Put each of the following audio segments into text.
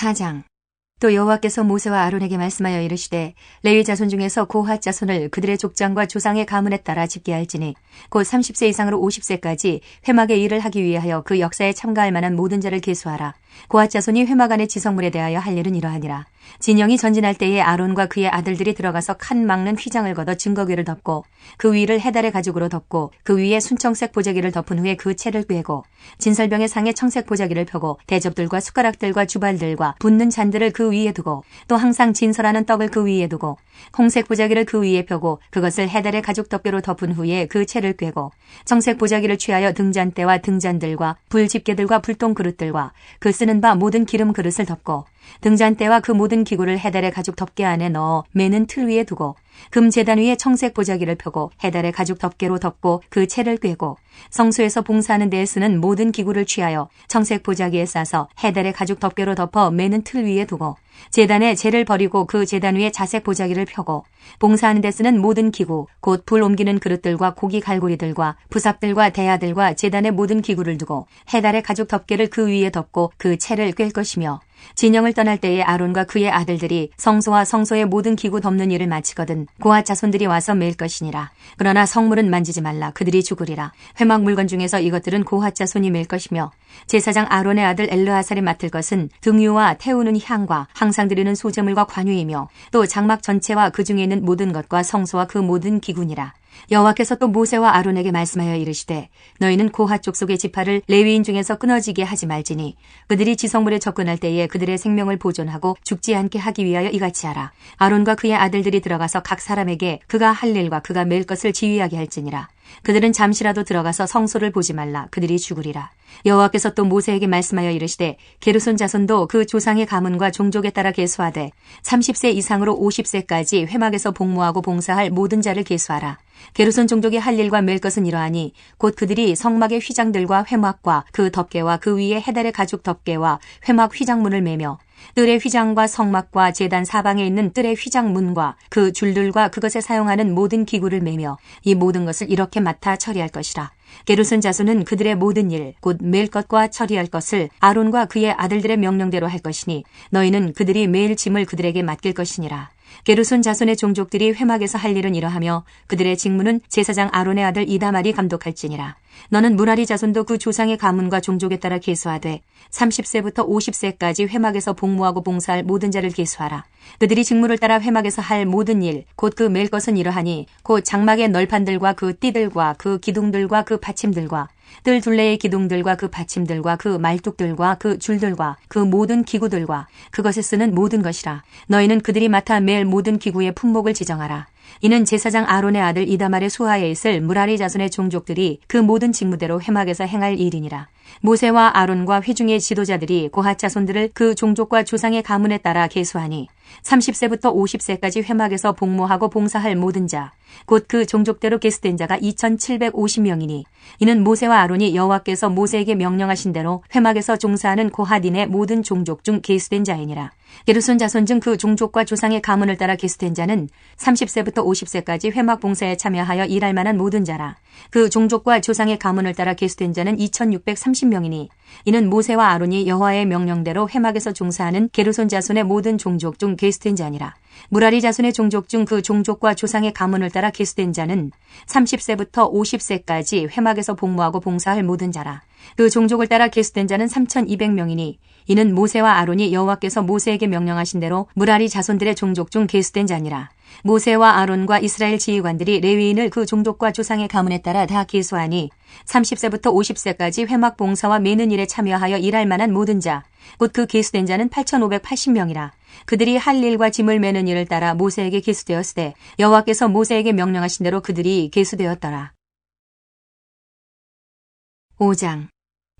4장. 또 여호와께서 모세와 아론에게 말씀하여 이르시되 레위 자손 중에서 고핫 자손을 그들의 족장과 조상의 가문에 따라 집게 할지니 곧 30세 이상으로 50세까지 회막의 일을 하기 위하여 그 역사에 참가할 만한 모든 자를 계수하라. 고핫 자손이 회막 안의 지성물에 대하여 할 일은 이러하니라. 진영이 전진할 때에 아론과 그의 아들들이 들어가서 칸 막는 휘장을 걷어 증거궤를 덮고 그 위를 해달의 가죽으로 덮고 그 위에 순청색 보자기를 덮은 후에 그 채를 꿰고 진설병의 상에 청색 보자기를 펴고 대접들과 숟가락들과 주발들과 붓는 잔들을 그 위에 두고 또 항상 진설하는 떡을 그 위에 두고 홍색 보자기를 그 위에 펴고 그것을 해달의 가죽 덮개로 덮은 후에 그 채를 꿰고 청색 보자기를 취하여 등잔대와 등잔들과 불집게들과 불똥 그릇들과 그 쓰는 바 모든 기름 그릇을 덮고 등잔대와 그 모든 기구를 해달의 가죽 덮개 안에 넣어 매는 틀 위에 두고 금 제단 위에 청색 보자기를 펴고 해달의 가죽 덮개로 덮고 그 채를 꿰고 성소에서 봉사하는 데에 쓰는 모든 기구를 취하여 청색 보자기에 싸서 해달의 가죽 덮개로 덮어 매는 틀 위에 두고 제단에 재를 버리고 그 제단 위에 자색 보자기를 펴고 봉사하는 데 쓰는 모든 기구 곧 불 옮기는 그릇들과 고기 갈고리들과 부삽들과 대야들과 제단의 모든 기구를 두고 해달의 가죽 덮개를 그 위에 덮고 그 채를 꿰 것이며 진영을 떠날 때에 아론과 그의 아들들이 성소와 성소의 모든 기구 덮는 일을 마치거든 고핫 자손들이 와서 맬 것이니라. 그러나 성물은 만지지 말라. 그들이 죽으리라. 회막 물건 중에서 이것들은 고핫 자손이 맬 것이며 제사장 아론의 아들 엘르아살이 맡을 것은 등유와 태우는 향과 항상 드리는 소제물과 관유이며 또 장막 전체와 그 중에 있는 모든 것과 성소와 그 모든 기구니라. 여호와께서 또 모세와 아론에게 말씀하여 이르시되 너희는 고핫 족속의 지파를 레위인 중에서 끊어지게 하지 말지니 그들이 지성물에 접근할 때에 그들의 생명을 보존하고 죽지 않게 하기 위하여 이같이 하라. 아론과 그의 아들들이 들어가서 각 사람에게 그가 할 일과 그가 맬 것을 지휘하게 할지니라. 그들은 잠시라도 들어가서 성소를 보지 말라. 그들이 죽으리라. 여호와께서 또 모세에게 말씀하여 이르시되 게르손 자손도 그 조상의 가문과 종족에 따라 계수하되 30세 이상으로 50세까지 회막에서 복무하고 봉사할 모든 자를 계수하라. 게르손 종족이 할 일과 맬 것은 이러하니 곧 그들이 성막의 휘장들과 회막과 그 덮개와 그 위에 해달의 가죽 덮개와 회막 휘장문을 매며 뜰의 휘장과 성막과 제단 사방에 있는 뜰의 휘장문과 그 줄들과 그것에 사용하는 모든 기구를 매며 이 모든 것을 이렇게 맡아 처리할 것이라. 게르손 자손은 그들의 모든 일, 곧 맬 것과 처리할 것을 아론과 그의 아들들의 명령대로 할 것이니 너희는 그들이 매일 짐을 그들에게 맡길 것이니라. 게르손 자손의 종족들이 회막에서 할 일은 이러하며 그들의 직무는 제사장 아론의 아들 이다말이 감독할지니라. 너는 무라리 자손도 그 조상의 가문과 종족에 따라 계수하되 30세부터 50세까지 회막에서 복무하고 봉사할 모든 자를 계수하라. 그들이 직무를 따라 회막에서 할 모든 일, 곧 그 맬 것은 이러하니 곧 장막의 널판들과 그 띠들과 그 기둥들과 그 받침들과 뜰 둘레의 기둥들과 그 받침들과 그 말뚝들과 그 줄들과 그 모든 기구들과 그것에 쓰는 모든 것이라. 너희는 그들이 맡아 맬 모든 기구의 품목을 지정하라. 이는 제사장 아론의 아들 이다말의 수하에 있을 무라리 자손의 종족들이 그 모든 직무대로 회막에서 행할 일이니라. 모세와 아론과 회중의 지도자들이 고핫 자손들을 그 종족과 조상의 가문에 따라 계수하니 30세부터 50세까지 회막에서 복무하고 봉사할 모든 자, 곧 그 종족대로 계수된 자가 2750명이니 이는 모세와 아론이 여호와께서 모세에게 명령하신 대로 회막에서 종사하는 고핫인의 모든 종족 중 계수된 자이니라. 게르손 자손 중 그 종족과 조상의 가문을 따라 계수된 자는 30세부터 50세까지 회막 봉사에 참여하여 일할 만한 모든 자라. 그 종족과 조상의 가문을 따라 계수된 자는 2630명이니 이는 모세와 아론이 여호와의 명령대로 회막에서 종사하는 게르손 자손의 모든 종족 중 계수된 자니라. 무라리 자손의 종족 중 그 종족과 조상의 가문을 따라 계수된 자는 30세부터 50세까지 회막에서 복무하고 봉사할 모든 자라. 그 종족을 따라 계수된 자는 3200명이니 이는 모세와 아론이 여호와께서 모세에게 명령하신 대로 무라리 자손들의 종족 중 계수된 자니라. 모세와 아론과 이스라엘 지휘관들이 레위인을 그 종족과 조상의 가문에 따라 다 계수하니 30세부터 50세까지 회막 봉사와 매는 일에 참여하여 일할 만한 모든 자, 곧 그 계수된 자는 8580명이라. 그들이 할 일과 짐을 매는 일을 따라 모세에게 계수되었으되 여호와께서 모세에게 명령하신 대로 그들이 계수되었더라. 5장.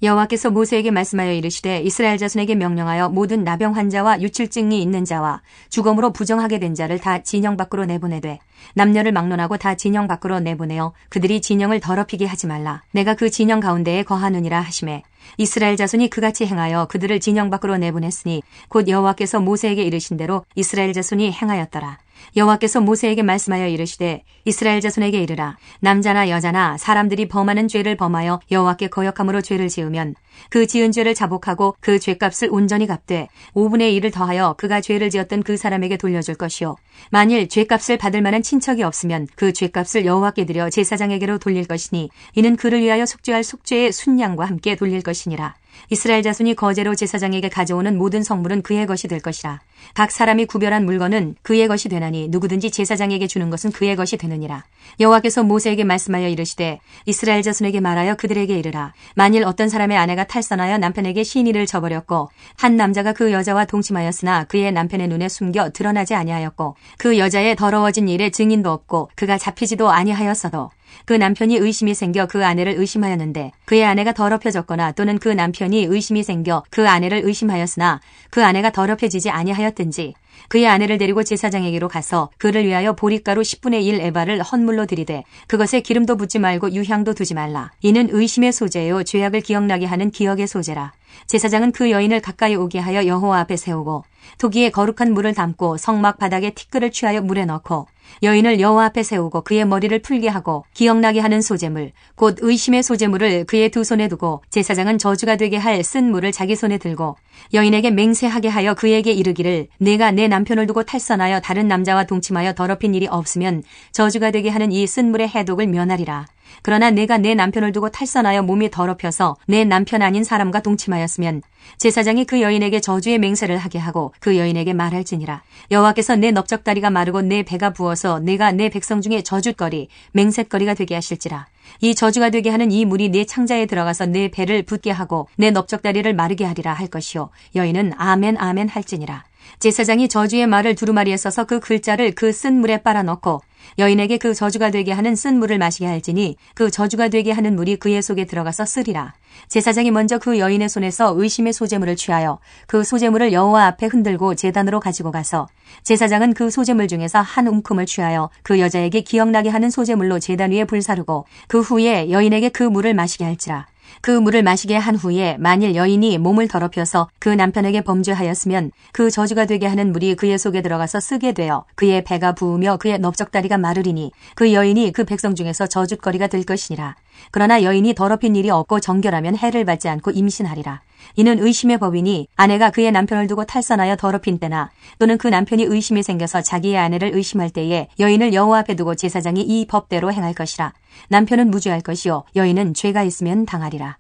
여호와께서 모세에게 말씀하여 이르시되 이스라엘 자손에게 명령하여 모든 나병 환자와 유출증이 있는 자와 죽음으로 부정하게 된 자를 다 진영 밖으로 내보내되 남녀를 막론하고 다 진영 밖으로 내보내어 그들이 진영을 더럽히게 하지 말라. 내가 그 진영 가운데에 거하느니라 하시매 이스라엘 자손이 그같이 행하여 그들을 진영 밖으로 내보냈으니 곧 여호와께서 모세에게 이르신 대로 이스라엘 자손이 행하였더라. 여호와께서 모세에게 말씀하여 이르시되 이스라엘 자손에게 이르라. 남자나 여자나 사람들이 범하는 죄를 범하여 여호와께 거역함으로 죄를 지으면 그 지은 죄를 자복하고 그 죄값을 온전히 갚되 5분의 1을 더하여 그가 죄를 지었던 그 사람에게 돌려줄 것이요. 만일 죄값을 받을 만한 친척이 없으면 그 죄값을 여호와께 드려 제사장에게로 돌릴 것이니 이는 그를 위하여 속죄할 속죄의 순양과 함께 돌릴 것이니라. 이스라엘 자손이 거제로 제사장에게 가져오는 모든 성물은 그의 것이 될 것이라. 각 사람이 구별한 물건은 그의 것이 되나니 누구든지 제사장에게 주는 것은 그의 것이 되느니라. 여호와께서 모세에게 말씀하여 이르시되 이스라엘 자손에게 말하여 그들에게 이르라. 만일 어떤 사람의 아내가 탈선하여 남편에게 시인이를 저버렸고 한 남자가 그 여자와 동침하였으나 그의 남편의 눈에 숨겨 드러나지 아니하였고 그 여자의 더러워진 일에 증인도 없고 그가 잡히지도 아니하였어도 그 남편이 의심이 생겨 그 아내를 의심하였는데 그의 아내가 더럽혀졌거나 또는 그 남편이 의심이 생겨 그 아내를 의심하였으나 그 아내가 더럽혀지지 아니하였든지 그의 아내를 데리고 제사장에게로 가서 그를 위하여 보리가루 10분의 1 에바를 헌물로 드리되 그것에 기름도 붓지 말고 유향도 두지 말라. 이는 의심의 소재요 죄악을 기억나게 하는 기억의 소재라. 제사장은 그 여인을 가까이 오게 하여 여호와 앞에 세우고 토기에 거룩한 물을 담고 성막 바닥에 티끌을 취하여 물에 넣고 여인을 여호와 앞에 세우고 그의 머리를 풀게 하고 기억나게 하는 소재물 곧 의심의 소재물을 그의 두 손에 두고 제사장은 저주가 되게 할 쓴 물을 자기 손에 들고 여인에게 맹세하게 하여 그에게 이르기를 내가 내 남편을 두고 탈선하여 다른 남자와 동침하여 더럽힌 일이 없으면 저주가 되게 하는 이 쓴 물의 해독을 면하리라. 그러나 내가 내 남편을 두고 탈선하여 몸이 더럽혀서 내 남편 아닌 사람과 동침하였으면 제사장이 그 여인에게 저주의 맹세를 하게 하고 그 여인에게 말할지니라. 여호와께서 내 넓적다리가 마르고 내 배가 부어서 내가 내 백성 중에 저주거리 맹세거리가 되게 하실지라. 이 저주가 되게 하는 이 물이 내 창자에 들어가서 내 배를 붓게 하고 내 넓적다리를 마르게 하리라 할 것이요. 여인은 아멘 아멘 할지니라. 제사장이 저주의 말을 두루마리에 써서 그 글자를 그 쓴 물에 빨아 넣고 여인에게 그 저주가 되게 하는 쓴 물을 마시게 할지니 그 저주가 되게 하는 물이 그의 속에 들어가서 쓰리라. 제사장이 먼저 그 여인의 손에서 의심의 소재물을 취하여 그 소재물을 여호와 앞에 흔들고 제단으로 가지고 가서 제사장은 그 소재물 중에서 한 움큼을 취하여 그 여자에게 기억나게 하는 소재물로 제단 위에 불사르고 그 후에 여인에게 그 물을 마시게 할지라. 그 물을 마시게 한 후에 만일 여인이 몸을 더럽혀서 그 남편에게 범죄하였으면 그 저주가 되게 하는 물이 그의 속에 들어가서 쓰게 되어 그의 배가 부으며 그의 넓적다리가 마르리니 그 여인이 그 백성 중에서 저주거리가 될 것이니라. 그러나 여인이 더럽힌 일이 없고 정결하면 해를 받지 않고 임신하리라. 이는 의심의 법이니 아내가 그의 남편을 두고 탈선하여 더럽힌 때나 또는 그 남편이 의심이 생겨서 자기의 아내를 의심할 때에 여인을 여호와 앞에 두고 제사장이 이 법대로 행할 것이라. 남편은 무죄할 것이요 여인은 죄가 있으면 당하리라.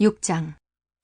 6장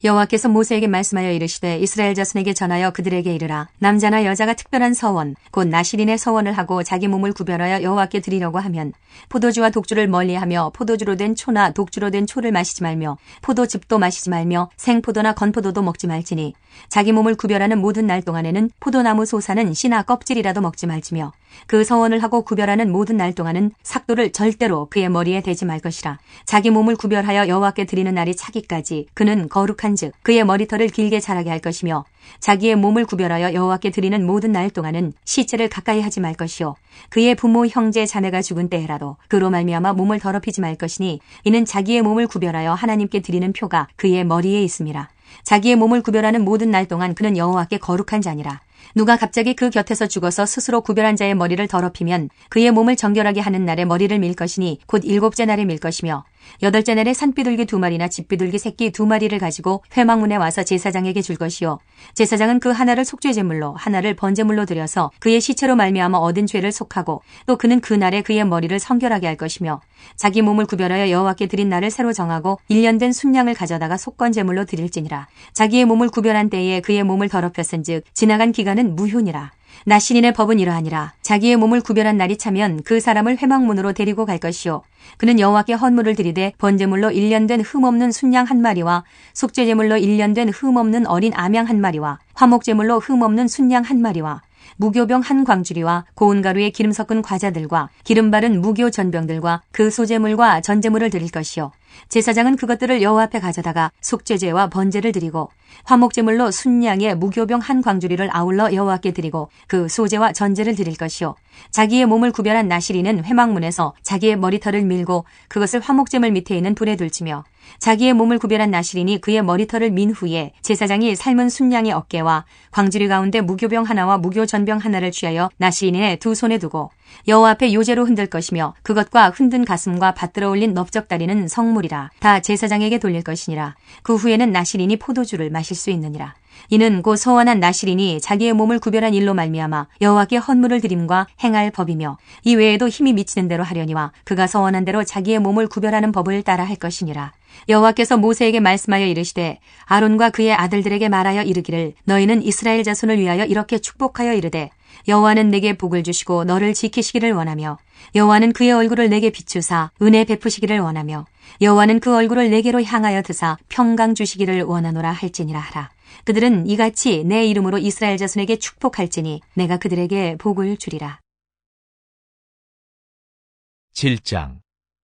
여호와께서 모세에게 말씀하여 이르시되 이스라엘 자손에게 전하여 그들에게 이르라. 남자나 여자가 특별한 서원 곧 나실인의 서원을 하고 자기 몸을 구별하여 여호와께 드리려고 하면 포도주와 독주를 멀리하며 포도주로 된 초나 독주로 된 초를 마시지 말며 포도즙도 마시지 말며 생포도나 건포도도 먹지 말지니 자기 몸을 구별하는 모든 날 동안에는 포도나무 솟아는 씨나 껍질이라도 먹지 말지며 그 서원을 하고 구별하는 모든 날 동안은 삭도를 절대로 그의 머리에 대지 말 것이라. 자기 몸을 구별하여 여호와께 드리는 날이 차기까지 그는 거룩한즉 그의 머리털을 길게 자라게 할 것이며 자기의 몸을 구별하여 여호와께 드리는 모든 날 동안은 시체를 가까이 하지 말 것이요 그의 부모 형제 자매가 죽은 때에라도 그로 말미암아 몸을 더럽히지 말 것이니 이는 자기의 몸을 구별하여 하나님께 드리는 표가 그의 머리에 있음이라. 자기의 몸을 구별하는 모든 날 동안 그는 여호와께 거룩한 자니라. 누가 갑자기 그 곁에서 죽어서 스스로 구별한 자의 머리를 더럽히면 그의 몸을 정결하게 하는 날에 머리를 밀 것이니 곧 7째 날에 밀 것이며 8째 날에 산비둘기 2마리나 집비둘기 새끼 2마리를 가지고 회막문에 와서 제사장에게 줄 것이요 제사장은 그 하나를 속죄제물로 하나를 번제물로 드려서 그의 시체로 말미암아 얻은 죄를 속하고 또 그는 그 날에 그의 머리를 성결하게 할 것이며 자기 몸을 구별하여 여호와께 드린 날을 새로 정하고 1년 된 순양을 가져다가 속건제물로 드릴지니라. 자기의 몸을 구별한 때에 그의 몸을 더럽혔은즉 지나간 기간은 무효니라. 나실인의 법은 이러하니라. 자기의 몸을 구별한 날이 차면 그 사람을 회막문으로 데리고 갈 것이요 그는 여호와께 헌물을 드리되 번제물로 1년 된 흠없는 순양 1마리와 속죄제물로 1년 된 흠없는 어린 암양 1마리와 화목제물로 흠없는 순양 1마리와 무교병 1광주리와 고운 가루에 기름 섞은 과자들과 기름 바른 무교 전병들과 그 소제물과 전제물을 드릴 것이요 제사장은 그것들을 여호와 앞에 가져다가 속죄제와 번제를 드리고 화목제물로 순양의 무교병 한 광주리를 아울러 여호와께 드리고 그 소제와 전제를 드릴 것이요 자기의 몸을 구별한 나시리는 회막문에서 자기의 머리털을 밀고 그것을 화목제물 밑에 있는 불에 둘치며 자기의 몸을 구별한 나시린이 그의 머리털을 민 후에 제사장이 삶은 순양의 어깨와 광주리 가운데 무교병 하나와 무교전병 하나를 취하여 나시린의 두 손에 두고 여호와 앞에 요제로 흔들 것이며 그것과 흔든 가슴과 받들어 올린 넓적다리는 성물이라 다 제사장에게 돌릴 것이니라. 그 후에는 나시린이 포도주를 마실 수 있느니라. 이는 곧 서원한 나시린이 자기의 몸을 구별한 일로 말미암아 여호와께 헌물을 드림과 행할 법이며 이 외에도 힘이 미치는 대로 하려니와 그가 서원한 대로 자기의 몸을 구별하는 법을 따라 할 것이니라. 여호와께서 모세에게 말씀하여 이르시되 아론과 그의 아들들에게 말하여 이르기를 너희는 이스라엘 자손을 위하여 이렇게 축복하여 이르되 여호와는 내게 복을 주시고 너를 지키시기를 원하며 여호와는 그의 얼굴을 내게 비추사 은혜 베푸시기를 원하며 여호와는 그 얼굴을 내게로 향하여 드사 평강 주시기를 원하노라 할지니라 하라. 그들은 이같이 내 이름으로 이스라엘 자손에게 축복할지니 내가 그들에게 복을 주리라. 7장.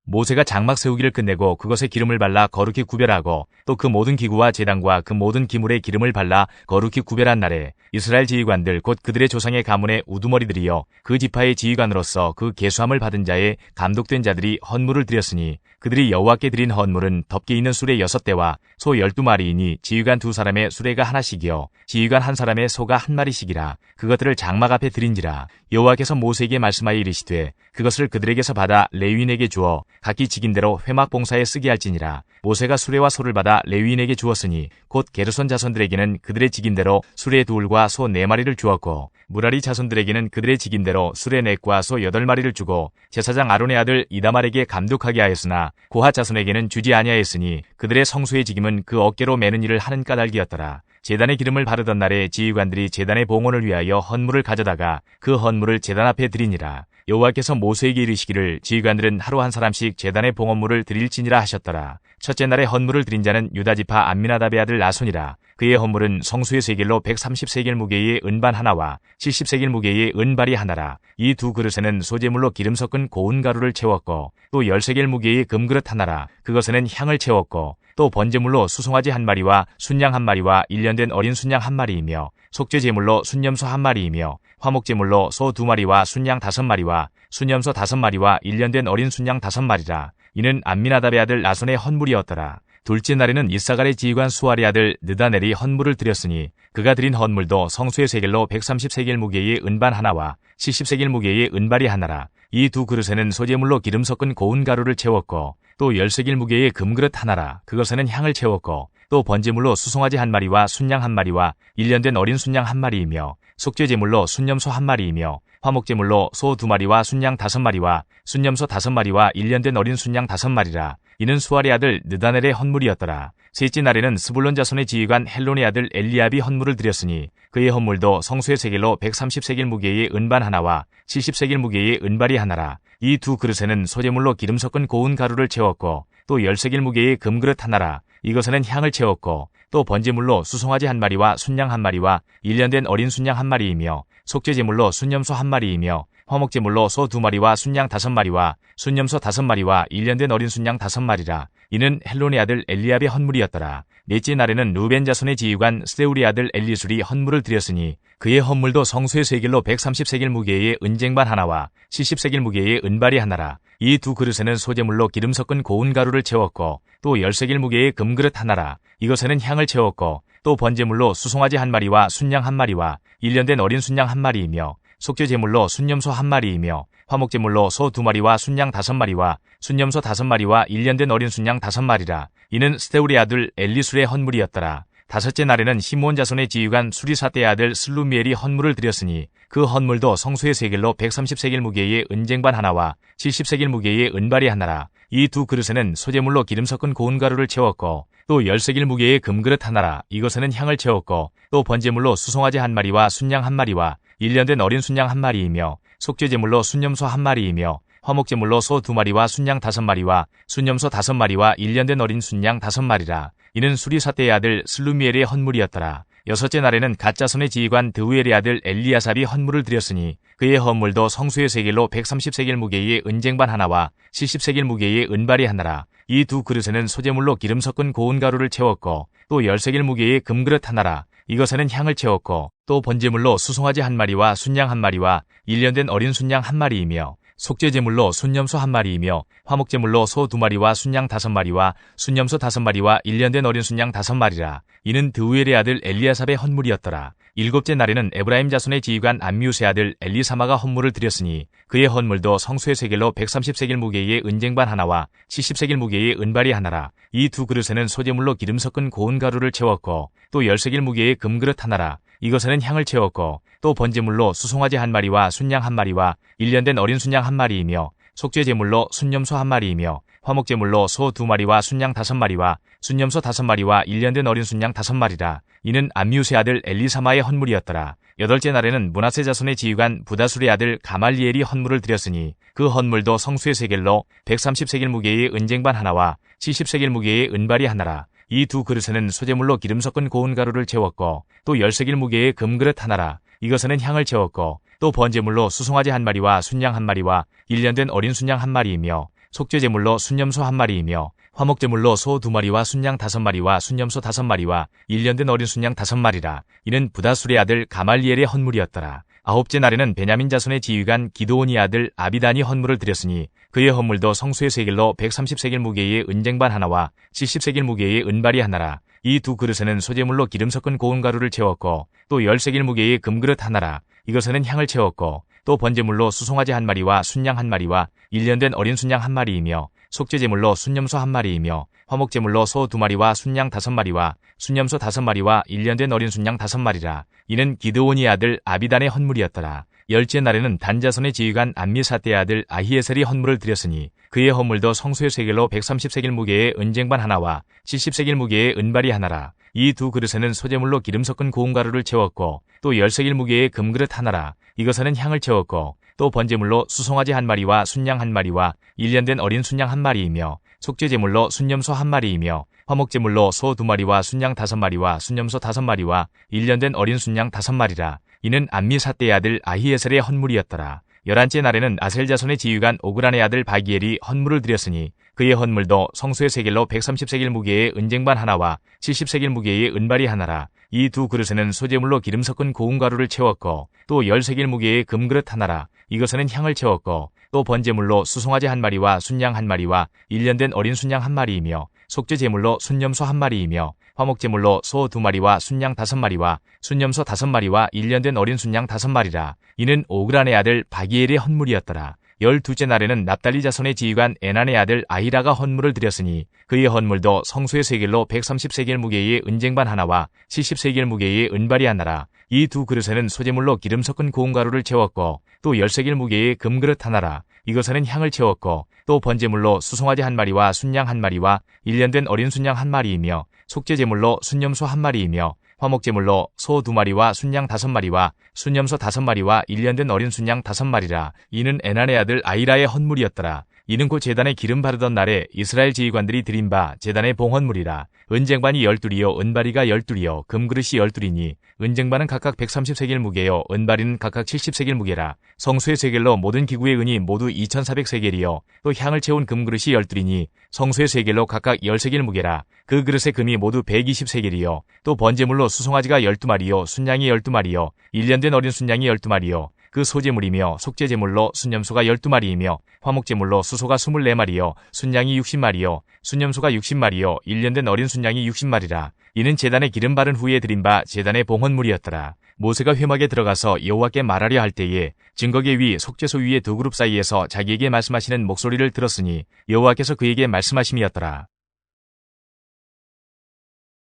모세가 장막 세우기를 끝내고 그것에 기름을 발라 거룩히 구별하고 또 그 모든 기구와 제단과 그 모든 기물에 기름을 발라 거룩히 구별한 날에 이스라엘 지휘관들 곧 그들의 조상의 가문의 우두머리들이여 그 지파의 지휘관으로서 그 계수함을 받은 자의 감독된 자들이 헌물을 드렸으니 그들이 여호와께 드린 헌물은 덮개 있는 수레 6대와 소 12마리이니 지휘관 2사람의 수레가 하나씩이요 지휘관 1사람의 소가 1마리씩이라. 그것들을 장막 앞에 드린지라. 여호와께서 모세에게 말씀하여 이르시되 그것을 그들에게서 받아 레위인에게 주어 각기 직임대로 회막 봉사에 쓰게 할지니라. 모세가 수레와 소를 받아 레위인에게 주었으니 곧 게르손 자손들에게는 그들의 직임대로 수레 2과 소 4마리를 주었고 무라리 자손들에게는 그들의 직임대로 수레 4과 소 8마리를 주고 제사장 아론의 아들 이다말에게 감독하게 하였으나 고핫 자손에게는 주지 아니하였으니 그들의 성소의 직임은 그 어깨로 매는 일을 하는 까닭이었더라. 제단의 기름을 바르던 날에 지휘관들이 제단의 봉헌을 위하여 헌물을 가져다가 그 헌물을 제단 앞에 드리니라. 여호와께서 모세에게 이르시기를 지휘관들은 하루 한 사람씩 제단의 봉헌물을 드릴지니라 하셨더라. 첫째 날에 헌물을 드린 자는 유다지파 암미나답의 아들 나손이라. 그의 헌물은 성수의 세겔로 130세겔 무게의 은반 하나와 70세겔 무게의 은발이 하나라. 이 두 그릇에는 소재물로 기름 섞은 고운 가루를 채웠고 또 10세겔 무게의 금그릇 하나라. 그것에는 향을 채웠고 또 번제물로 수송아지 1마리와 순양 1마리와 1년 된 어린 순양 1마리이며 속죄제물로 순염소 1마리이며 화목제물로 소 2마리와 순양 5마리와 순염소 5마리와 1년 된 어린 순양 5마리라. 이는 암미나답의 아들 나손의 헌물이었더라. 둘째 날에는 이사갈의 지휘관 수아리 아들 느다넬이 헌물을 드렸으니 그가 드린 헌물도 성수의 세겔로 130세겔 무게의 은반 하나와 70세겔 무게의 은발이 하나라. 이 두 그릇에는 소재물로 기름 섞은 고운 가루를 채웠고 또 10세겔 무게의 금그릇 하나라. 그것에는 향을 채웠고 또 번제물로 수송아지 1마리와 순양 1마리와 1년 된 어린 순양 1마리이며 속죄제물로 순염소 1마리이며 화목제물로 소 2마리와 순양 5마리와 순염소 5마리와 1년 된 어린 순양 5마리라. 이는 수아리 아들 느다넬의 헌물이었더라. 셋째 날에는 스불론 자손의 지휘관 헬론의 아들 엘리압이 헌물을 드렸으니 그의 헌물도 성수의 세겔로 130세겔 무게의 은반 하나와 70세겔 무게의 은발이 하나라. 이 두 그릇에는 소재물로 기름 섞은 고운 가루를 채웠고 또 10세겔 무게의 금그릇 하나라. 이것에는 향을 채웠고 또 번제물로 수송아지 1마리와 순양 1마리와 1년 된 어린 순양 1마리이며 속죄제물로 순염소 1마리이며 화목제물로 소 2마리와 순양 5마리와 순염소 5마리와 1년 된 어린 순양 5마리라. 이는 헬론의 아들 엘리압의 헌물이었더라. 넷째 날에는 루벤 자손의 지휘관 스데울의 아들 엘리술이 헌물을 드렸으니 그의 헌물도 성수의 세겔로 130세겔 무게의 은쟁반 하나와 70세겔 무게의 은발이 하나라. 이 두 그릇에는 소재물로 기름 섞은 고운 가루를 채웠고 또 10세겔 무게의 금그릇 하나라. 이것에는 향을 채웠고 또 번제물로 수송아지 1마리와 순양 1마리와 1년 된 어린 순양 1마리이며 속죄제물로 순염소 1마리이며 화목제물로 소 2마리와 순양 5마리와 순염소 5마리와 1년 된 어린 순양 5마리라. 이는 스데울의 아들 엘리술의 헌물이었더라. 다섯째 날에는 시므온 자손의 지휘관 수리사떼의 아들 슬루미엘이 헌물을 드렸으니 그 헌물도 성수의 세겔로 130세겔 무게의 은쟁반 하나와 70세겔 무게의 은발이 하나라. 이 두 그릇에는 소재물로 기름 섞은 고운 가루를 채웠고 또 10세겔 무게의 금그릇 하나라. 이것에는 향을 채웠고 또 번제물로 수송아지 1마리와 순양 1마리와 1년 된 어린 순양 1마리이며 속죄제물로 순염소 1마리이며 화목제물로 소 2마리와 순양 5마리와 순염소 5마리와 1년 된 어린 순양 5마리라. 이는 수리사떼의 아들 슬루미엘의 헌물이었더라. 여섯째 날에는 갓자손의 지휘관 드우엘의 아들 엘리야삽이 헌물을 드렸으니 그의 헌물도 성수의 세겔로 130세겔 무게의 은쟁반 하나와 70세겔 무게의 은발이 하나라. 이 두 그릇에는 소재물로 기름 섞은 고운 가루를 채웠고 또 10세겔 무게의 금그릇 하나라. 이것에는 향을 채웠고 또 번제물로 수송아지 한 마리와 순양 한 마리와 1년 된 어린 순양 한 마리이며 속죄제물로 순염소 한 마리이며 화목제물로 소 2마리와 순양 5마리와 순염소 5마리와 1년 된 어린 순양 5마리라. 이는 드우엘의 아들 엘리아삽의 헌물이었더라. 일곱째 날에는 에브라임 자손의 지휘관 암미우스의 아들 엘리사마가 헌물을 드렸으니 그의 헌물도 성소의 세겔로 130세겔 무게의 은쟁반 하나와 70세겔 무게의 은발이 하나라. 이 두 그릇에는 소재물로 기름 섞은 고운 가루를 채웠고 또 10세겔 무게의 금그릇 하나라. 이것에는 향을 채웠고 또 번제물로 수송아지 한 마리와 순양 한 마리와 1년 된 어린 순양 한 마리이며 속죄제물로 순염소 한 마리이며 화목제물로 소 2마리와 순양 5마리와 순염소 5마리와 1년 된 어린 순양 5마리라. 이는 암미우스의 아들 엘리사마의 헌물이었더라. 여덟째 날에는 므낫세 자손의 지휘관 부다술의 아들 가말리엘이 헌물을 드렸으니 그 헌물도 성수의 세겔로 130세겔 무게의 은쟁반 하나와 70세겔 무게의 은발이 하나라. 이 두 그릇에는 소재물로 기름 섞은 고운 가루를 채웠고 또 10세겔 무게의 금그릇 하나라. 이것에는 향을 채웠고 또 번제물로 수송아지 한 마리와 순양 한 마리와 1년 된 어린 순양 한 마리이며 속죄제물로 순염소 한 마리이며 화목제물로 소 2마리와 순양 5마리와 순염소 5마리와 1년 된 어린 순양 5마리라. 이는 부다술의 아들 가말리엘의 헌물이었더라. 아홉째 날에는 베냐민 자손의 지휘관 기드온의 아들 아비단이 헌물을 드렸으니 그의 헌물도 성수의 세겔로 130세겔 무게의 은쟁반 하나와 70세겔 무게의 은발이 하나라. 이 두 그릇에는 소재물로 기름 섞은 고운 가루를 채웠고 또 10세겔 무게의 금그릇 하나라. 이것에는 향을 채웠고 또 번제물로 수송아지 한 마리와 순양 한 마리와 1년 된 어린 순양 한 마리이며 속죄제물로 순염소 한 마리이며 화목제물로 소 2마리와 순양 5마리와 순염소 5마리와 1년 된 어린 순양 5마리라. 이는 기드온의 아들 아비단의 헌물이었더라. 열째 날에는 단자손의 지휘관 암미사떼의 아들 아히에셀이 헌물을 드렸으니 그의 헌물도 성소의 세겔로 130세겔 무게의 은쟁반 하나와 70세겔 무게의 은발이 하나라. 이 두 그릇에는 소재물로 기름 섞은 고운 가루를 채웠고 또 10세겔 무게의 금그릇 하나라. 이것에는 향을 채웠고 또 번제물로 수송아지 한 마리와 순양 한 마리와 1년 된 어린 순양 한 마리이며 속죄제물로 순염소 한 마리이며 화목제물로 소 2마리와 순양 5마리와 순염소 5마리와 1년 된 어린 순양 5마리라. 이는 암미사떼의 아들 아히에셀의 헌물이었더라. 11째 날에는 아셀 자손의 지휘관 오그란의 아들 바기엘이 헌물을 드렸으니 그의 헌물도 성수의 세겔로 130세겔 무게의 은쟁반 하나와 70세겔 무게의 은발이 하나라. 이 두 그릇에는 소재물로 기름 섞은 고운 가루를 채웠고 또 10세겔 무게의 금그릇 하나라. 이것에는 향을 채웠고 또 번제물로 수송아지 한 마리와 순양 한 마리와 1년 된 어린 순양 한 마리이며 속죄제물로 순염소 한 마리이며 화목제물로 소 2마리와 순양 5마리와 순염소 5마리와 1년 된 어린 순양 5마리라. 이는 오그란의 아들 바기엘의 헌물이었더라. 12째 날에는 납달리 자손의 지휘관 에난의 아들 아히라가 헌물을 드렸으니 그의 헌물도 성수의 세겔로 130세겔 무게의 은쟁반 하나와 70세겔 무게의 은발이 하나라. 이 두 그릇에는 소재물로 기름 섞은 고운 가루를 채웠고 또 10세겔 무게의 금그릇 하나라. 이것에는 향을 채웠고 또 번제물로 수송아지 한 마리와 순양 한 마리와 1년 된 어린 순양 한 마리이며 속죄제물로 순염소 한 마리이며 화목제물로 소 2마리와 순양 5마리와 순염소 5마리와 1년 된 어린 순양 5마리라. 이는 에난의 아들 아히라의 헌물이었더라. 이는 곧 제단에 기름 바르던 날에 이스라엘 지휘관들이 드린 바 제단의 봉헌물이라. 은쟁반이 12이요 은바리가 12이요 금그릇이 12이니 은쟁반은 각각 130세겔 무게요 은바리는 각각 70세겔 무게라. 성수의 세겔로 모든 기구의 은이 모두 2400세겔이요 또 향을 채운 금그릇이 12이니 성수의 세겔로 각각 10세겔 무게라. 그 그릇의 금이 모두 120세겔이요 또 번제물로 수송아지가 12마리요 순양이 12마리요 1년 된 어린 순양이 12마리요 그 소재물이며 속죄제물로 순염소가 12마리이며 화목제물로 수소가 24마리요 순양이 60마리요 순염소가 60마리요 1년 된 어린 순양이 60마리라. 이는 제단에 기름 바른 후에 드린 바 제단의 봉헌물이었더라. 모세가 회막에 들어가서 여호와께 말하려 할 때에 증거계 위 속죄소 위의 두 그룹 사이에서 자기에게 말씀하시는 목소리를 들었으니 여호와께서 그에게 말씀하심이었더라.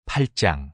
8장.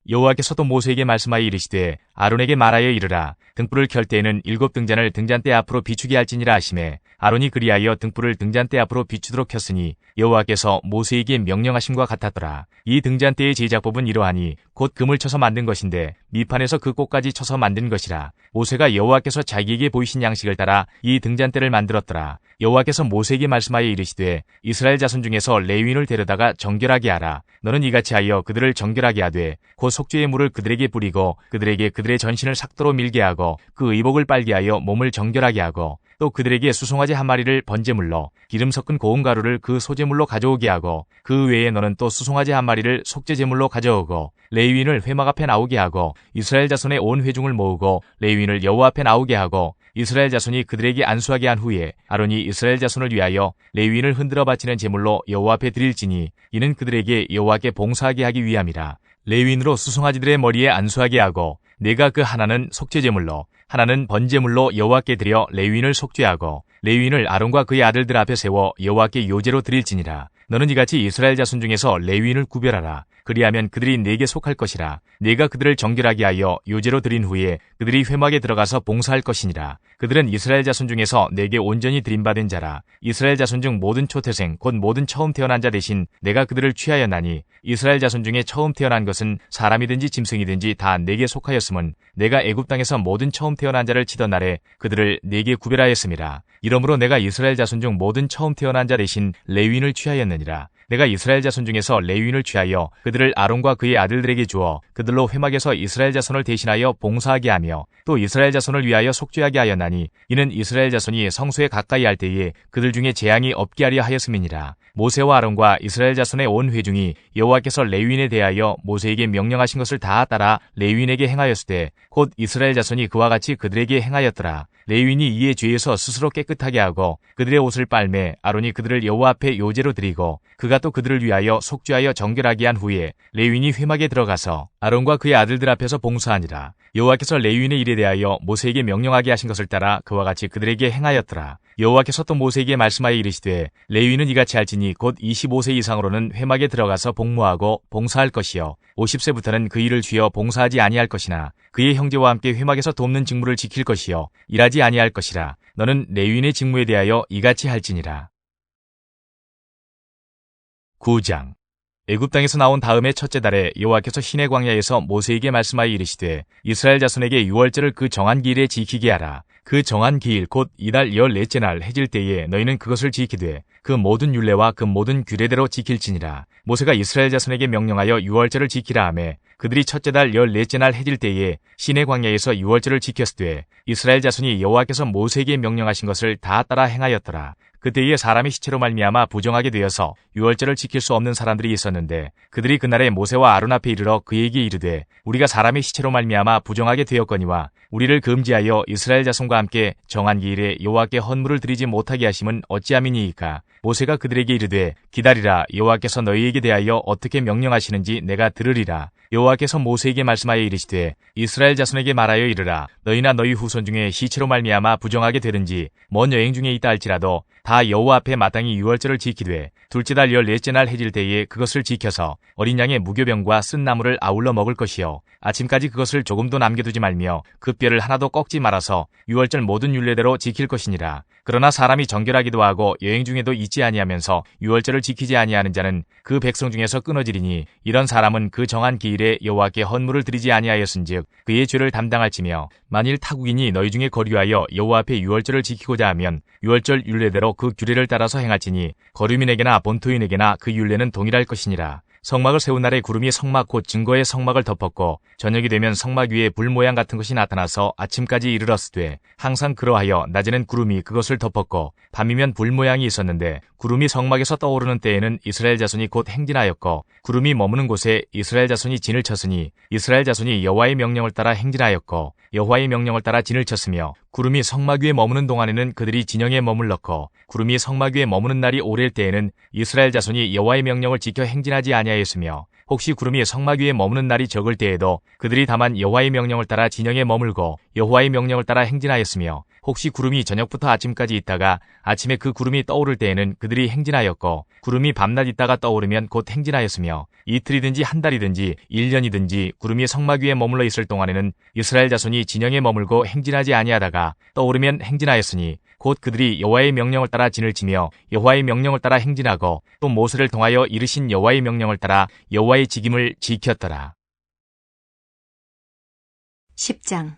여호와께서 또 모세에게 말씀하여 이르시되 아론에게 말하여 이르라. 등불을 켤 때에는 7 등잔을 등잔대 앞으로 비추게 할지니라 하시매 아론이 그리하여 등불을 등잔대 앞으로 비추도록 켰으니 여호와께서 모세에게 명령하심과 같았더라. 이 등잔대의 제작법은 이러하니 곧 금을 쳐서 만든 것인데 밑판에서 그 꼭까지 쳐서 만든 것이라. 모세가 여호와께서 자기에게 보이신 양식을 따라 이 등잔대를 만들었더라. 여호와께서 모세에게 말씀하여 이르시되 이스라엘 자손 중에서 레위인을 데려다가 정결하게 하라. 너는 이같이 하여 그들을 정결하게 하되 곧 속죄의 물을 그들에게 뿌리고 그들에게 그들의 전신을 삭도로 밀게 하고 하고 그 의복을 빨게 하여 몸을 정결하게 하고 또 그들에게 수송아지 한 마리를 번제물로 기름 섞은 고운 가루를 그 소제물로 가져오게 하고 그 외에 너는 또 수송아지 한 마리를 속죄제물로 가져오고 레위인을 회막 앞에 나오게 하고 이스라엘 자손의 온 회중을 모으고 레위인을 여호와 앞에 나오게 하고 이스라엘 자손이 그들에게 안수하게 한 후에 아론이 이스라엘 자손을 위하여 레위인을 흔들어 바치는 제물로 여호와 앞에 드릴지니 이는 그들에게 여호와께 봉사하게 하기 위함이라. 레위인으로 수송아지들의 머리에 안수하게 하고 내가 그 하나는 속죄제물로 하나는 번제물로 여호와께 드려 레위인을 속죄하고 레위인을 아론과 그의 아들들 앞에 세워 여호와께 요제로 드릴지니라. 너는 이같이 이스라엘 자손 중에서 레위인을 구별하라. 그리하면 그들이 내게 속할 것이라. 내가 그들을 정결하게 하여 요제로 드린 후에 그들이 회막에 들어가서 봉사할 것이니라. 그들은 이스라엘 자손 중에서 내게 온전히 드림받은 자라. 이스라엘 자손 중 모든 초태생 곧 모든 처음 태어난 자 대신 내가 그들을 취하였나니 이스라엘 자손 중에 처음 태어난 것은 사람이든지 짐승이든지 다 내게 속하였음은 내가 애굽 땅에서 모든 처음 태어난 자를 치던 날에 그들을 내게 구별하였음이라. 이러므로 내가 이스라엘 자손 중 모든 처음 태어난 자 대신 레위인을 취하였느니라. 내가 이스라엘 자손 중에서 레위인을 취하여 그들을 아론과 그의 아들들에게 주어 그들로 회막에서 이스라엘 자손을 대신하여 봉사하게 하며 또 이스라엘 자손을 위하여 속죄하게 하였나니 이는 이스라엘 자손이 성소에 가까이 할 때에 그들 중에 재앙이 없게 하려 하였음이니라. 모세와 아론과 이스라엘 자손의 온 회중이 여호와께서 레위인에 대하여 모세에게 명령하신 것을 다 따라 레위인에게 행하였으되 곧 이스라엘 자손이 그와 같이 그들에게 행하였더라. 레위인이 이에 죄에서 스스로 깨끗하게 하고 그들의 옷을 빨매 아론이 그들을 여호와 앞에 요제로 드리고 그가 또 그들을 위하여 속죄하여 정결하게 한 후에 레위인이 회막에 들어가서 아론과 그의 아들들 앞에서 봉사하니라. 여호와께서 레위인의 일에 대하여 모세에게 명령하게 하신 것을 따라 그와 같이 그들에게 행하였더라. 여호와께서 또 모세에게 말씀하여 이르시되 레위인은 이같이 할지니 곧 25세 이상으로는 회막에 들어가서 복무하고 봉사할 것이요 50세부터는 그 일을 쥐어 봉사하지 아니할 것이나 그의 형제와 함께 회막에서 돕는 직무를 지킬 것이요 일하지 아니할 것이라. 너는 레위인의 직무에 대하여 이같이 할지니라. 9장. 애굽 땅에서 나온 다음에 첫째 달에 여호와께서 시내 광야에서 모세에게 말씀하여 이르시되 이스라엘 자손에게 유월절을 그 정한 기일에 지키게 하라. 그 정한 기일 곧 이달 14째 날 해질 때에 너희는 그것을 지키되 그 모든 율례와 그 모든 규례대로 지킬지니라. 모세가 이스라엘 자손에게 명령하여 유월절을 지키라 하매 그들이 첫째 달 14째 날 해질 때에 시내 광야에서 유월절을 지켰으되 이스라엘 자손이 여호와께서 모세에게 명령하신 것을 다 따라 행하였더라. 그때에 사람의 시체로 말미암아 부정하게 되어서 유월절을 지킬 수 없는 사람들이 있었는데 그들이 그날에 모세와 아론 앞에 이르러 그에게 이르되 우리가 사람의 시체로 말미암아 부정하게 되었거니와 우리를 금지하여 이스라엘 자손과 함께 정한 기일에 여호와께 헌물을 드리지 못하게 하심은 어찌함이니이까. 모세가 그들에게 이르되 기다리라. 여호와께서 너희에게 대하여 어떻게 명령하시는지 내가 들으리라. 여호와께서 모세에게 말씀하여 이르시되 이스라엘 자손에게 말하여 이르라. 너희나 너희 후손 중에 시체로 말미암아 부정하게 되든지 먼 여행 중에 있다 할지라도 다 여호와 앞에 마땅히 유월절을 지키되 둘째 달 14째 날 해질 때에 그것을 지켜서 어린 양의 무교병과 쓴 나물을 아울러 먹을 것이요 아침까지 그것을 조금도 남겨두지 말며 그 뼈를 하나도 꺾지 말아서 유월절 모든 율례대로 지킬 것이니라. 그러나 사람이 정결하기도 하고 여행 중에도 잊지 아니하면서 유월절을 지키지 아니하는 자는 그 백성 중에서 끊어지리니 이런 사람은 그 정한 기일에 여호와께 헌물을 드리지 아니하였은즉 그의 죄를 담당할지며 만일 타국인이 너희 중에 거류하여 여호와 앞에 유월절을 지키고자 하면 유월절 율례대로 그 규례를 따라서 행할지니 거류민에게나 본토인에게나 그 율례는 동일할 것이니라. 성막을 세운 날에 구름이 성막 곧 증거의 성막을 덮었고 저녁이 되면 성막 위에 불 모양 같은 것이 나타나서 아침까지 이르렀으되 항상 그러하여 낮에는 구름이 그것을 덮었고 밤이면 불 모양이 있었는데 구름이 성막에서 떠오르는 때에는 이스라엘 자손이 곧 행진하였고 구름이 머무는 곳에 이스라엘 자손이 진을 쳤으니 이스라엘 자손이 여호와의 명령을 따라 행진하였고 여호와의 명령을 따라 진을 쳤으며 구름이 성막 위에 머무는 동안에는 그들이 진영에 머물렀고 구름이 성막 위에 머무는 날이 오래일 때에는 이스라엘 자손이 여호와의 명령을 지켜 행진하지 아니하였으며 혹시 구름이 성막 위에 머무는 날이 적을 때에도 그들이 다만 여호와의 명령을 따라 진영에 머물고 여호와의 명령을 따라 행진하였으며 혹시 구름이 저녁부터 아침까지 있다가 아침에 그 구름이 떠오를 때에는 그들이 행진하였고 구름이 밤낮 있다가 떠오르면 곧 행진하였으며 이틀이든지 한 달이든지 1년이든지 구름이 성막 위에 머물러 있을 동안에는 이스라엘 자손이 진영에 머물고 행진하지 아니하다가 떠오르면 행진하였으니 곧 그들이 여호와의 명령을 따라 진을 치며 여호와의 명령을 따라 행진하고 또 모세를 통하여 이르신 여호와의 명령을 따라 여호와의 직임을 지켰더라. 10장.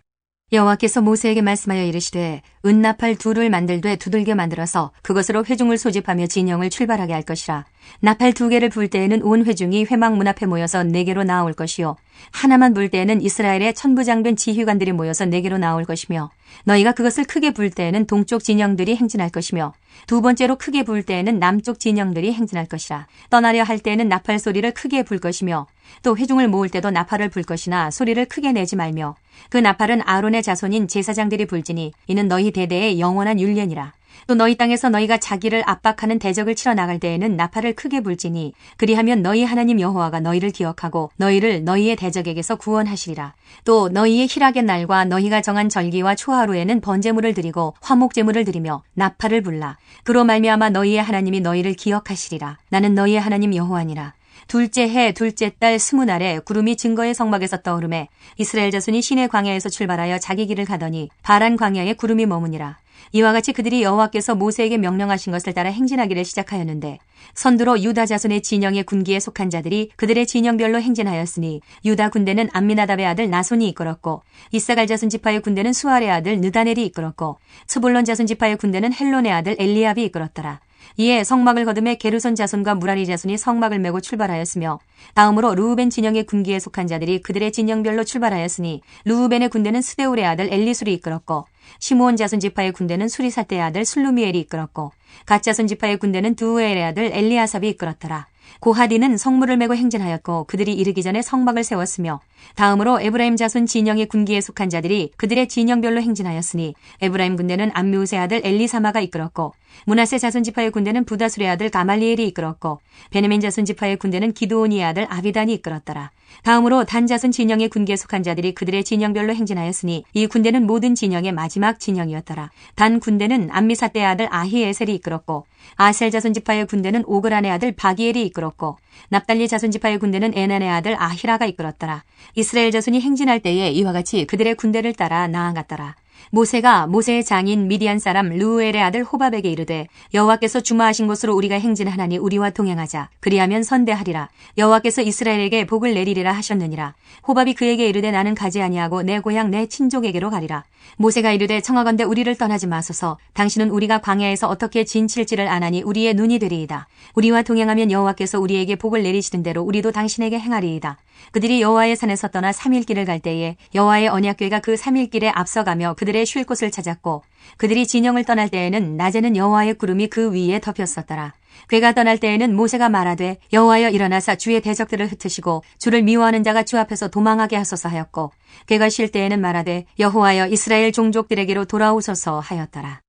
여호와께서 모세에게 말씀하여 이르시되 은나팔 둘을 만들되 두들겨 만들어서 그것으로 회중을 소집하며 진영을 출발하게 할 것이라. 나팔 2개를 불 때에는 온 회중이 회막 문 앞에 모여서 내게로 나올 것이요 하나만 불 때에는 이스라엘의 천부장된 지휘관들이 모여서 내게로 나올 것이며 너희가 그것을 크게 불 때에는 동쪽 진영들이 행진할 것이며 두 번째로 크게 불 때에는 남쪽 진영들이 행진할 것이라. 떠나려 할 때에는 나팔 소리를 크게 불 것이며 또 회중을 모을 때도 나팔을 불 것이나 소리를 크게 내지 말며 그 나팔은 아론의 자손인 제사장들이 불지니 이는 너희 대대의 영원한 율례니라. 또 너희 땅에서 너희가 자기를 압박하는 대적을 치러 나갈 때에는 나팔을 크게 불지니 그리하면 너희 하나님 여호와가 너희를 기억하고 너희를 너희의 대적에게서 구원하시리라. 또 너희의 희락의 날과 너희가 정한 절기와 초하루에는 번제물을 드리고 화목제물을 드리며 나팔을 불라. 그로 말미암아 너희의 하나님이 너희를 기억하시리라. 나는 너희의 하나님 여호와니라. 둘째 해 둘째 달 20날에 구름이 증거의 성막에서 떠오르매 이스라엘 자손이 시내 광야에서 출발하여 자기 길을 가더니 바란 광야에 구름이 머무니라. 이와 같이 그들이 여호와께서 모세에게 명령하신 것을 따라 행진하기를 시작하였는데 선두로 유다 자손의 진영의 군기에 속한 자들이 그들의 진영별로 행진하였으니 유다 군대는 암미나답의 아들 나손이 이끌었고 이사갈 자손 지파의 군대는 수알의 아들 느다넬이 이끌었고 스불론 자손 지파의 군대는 헬론의 아들 엘리압이 이끌었더라. 이에 성막을 거듭해 게르손 자손과 무라리 자손이 성막을 메고 출발하였으며 다음으로 르우벤 진영의 군기에 속한 자들이 그들의 진영별로 출발하였으니 르우벤의 군대는 스데울의 아들 엘리술이 이끌었고 시므온 자손 지파의 군대는 수리사떼의 아들 술루미엘이 이끌었고 갓 자손 지파의 군대는 두우엘의 아들 엘리아삽이 이끌었더라. 고하디는 성물을 메고 행진하였고 그들이 이르기 전에 성막을 세웠으며 다음으로 에브라임 자손 진영의 군기에 속한 자들이 그들의 진영별로 행진하였으니 에브라임 군대는 암미우스의 아들 엘리사마가 이끌었고 므낫세 자손 지파의 군대는 부다술의 아들 가말리엘이 이끌었고 베냐민 자손 지파의 군대는 기드온이의 아들 아비단이 이끌었더라. 다음으로 단 자손 진영의 군기에 속한 자들이 그들의 진영별로 행진하였으니 이 군대는 모든 진영의 마지막 진영이었더라. 단 군대는 암미사떼의 아들 아히에셀이 이끌었고 아셀 자손 지파의 군대는 오그란의 아들 바기엘이 이끌었고 납달리 자손 지파의 군대는 에난의 아들 아히라가 이끌었더라. 이스라엘 자손이 행진할 때에 이와 같이 그들의 군대를 따라 나아갔더라. 모세가 모세의 장인 미디안 사람 르우엘의 아들 호밥에게 이르되 여호와께서 주마하신 곳으로 우리가 행진하나니 우리와 동행하자. 그리하면 선대하리라. 여호와께서 이스라엘에게 복을 내리리라 하셨느니라. 호밥이 그에게 이르되 나는 가지 아니하고 내 고향 내 친족에게로 가리라. 모세가 이르되 청하건대 우리를 떠나지 마소서. 당신은 우리가 광야에서 어떻게 진칠지를 아나니 우리의 눈이 되리이다. 우리와 동행하면 여호와께서 우리에게 복을 내리시는 대로 우리도 당신에게 행하리이다. 그들이 여호와의 산에서 떠나 3일 길을 갈 때에 여호와의 언약궤가 그 3일 길에 앞서가며 그들의 쉴 곳을 찾았고 그들이 진영을 떠날 때에는 낮에는 여호와의 구름이 그 위에 덮였었더라. 궤가 떠날 때에는 모세가 말하되 여호와여 일어나사 주의 대적들을 흩으시고 주를 미워하는 자가 주 앞에서 도망하게 하소서 하였고 궤가 쉴 때에는 말하되 여호와여 이스라엘 종족들에게로 돌아오소서 하였더라.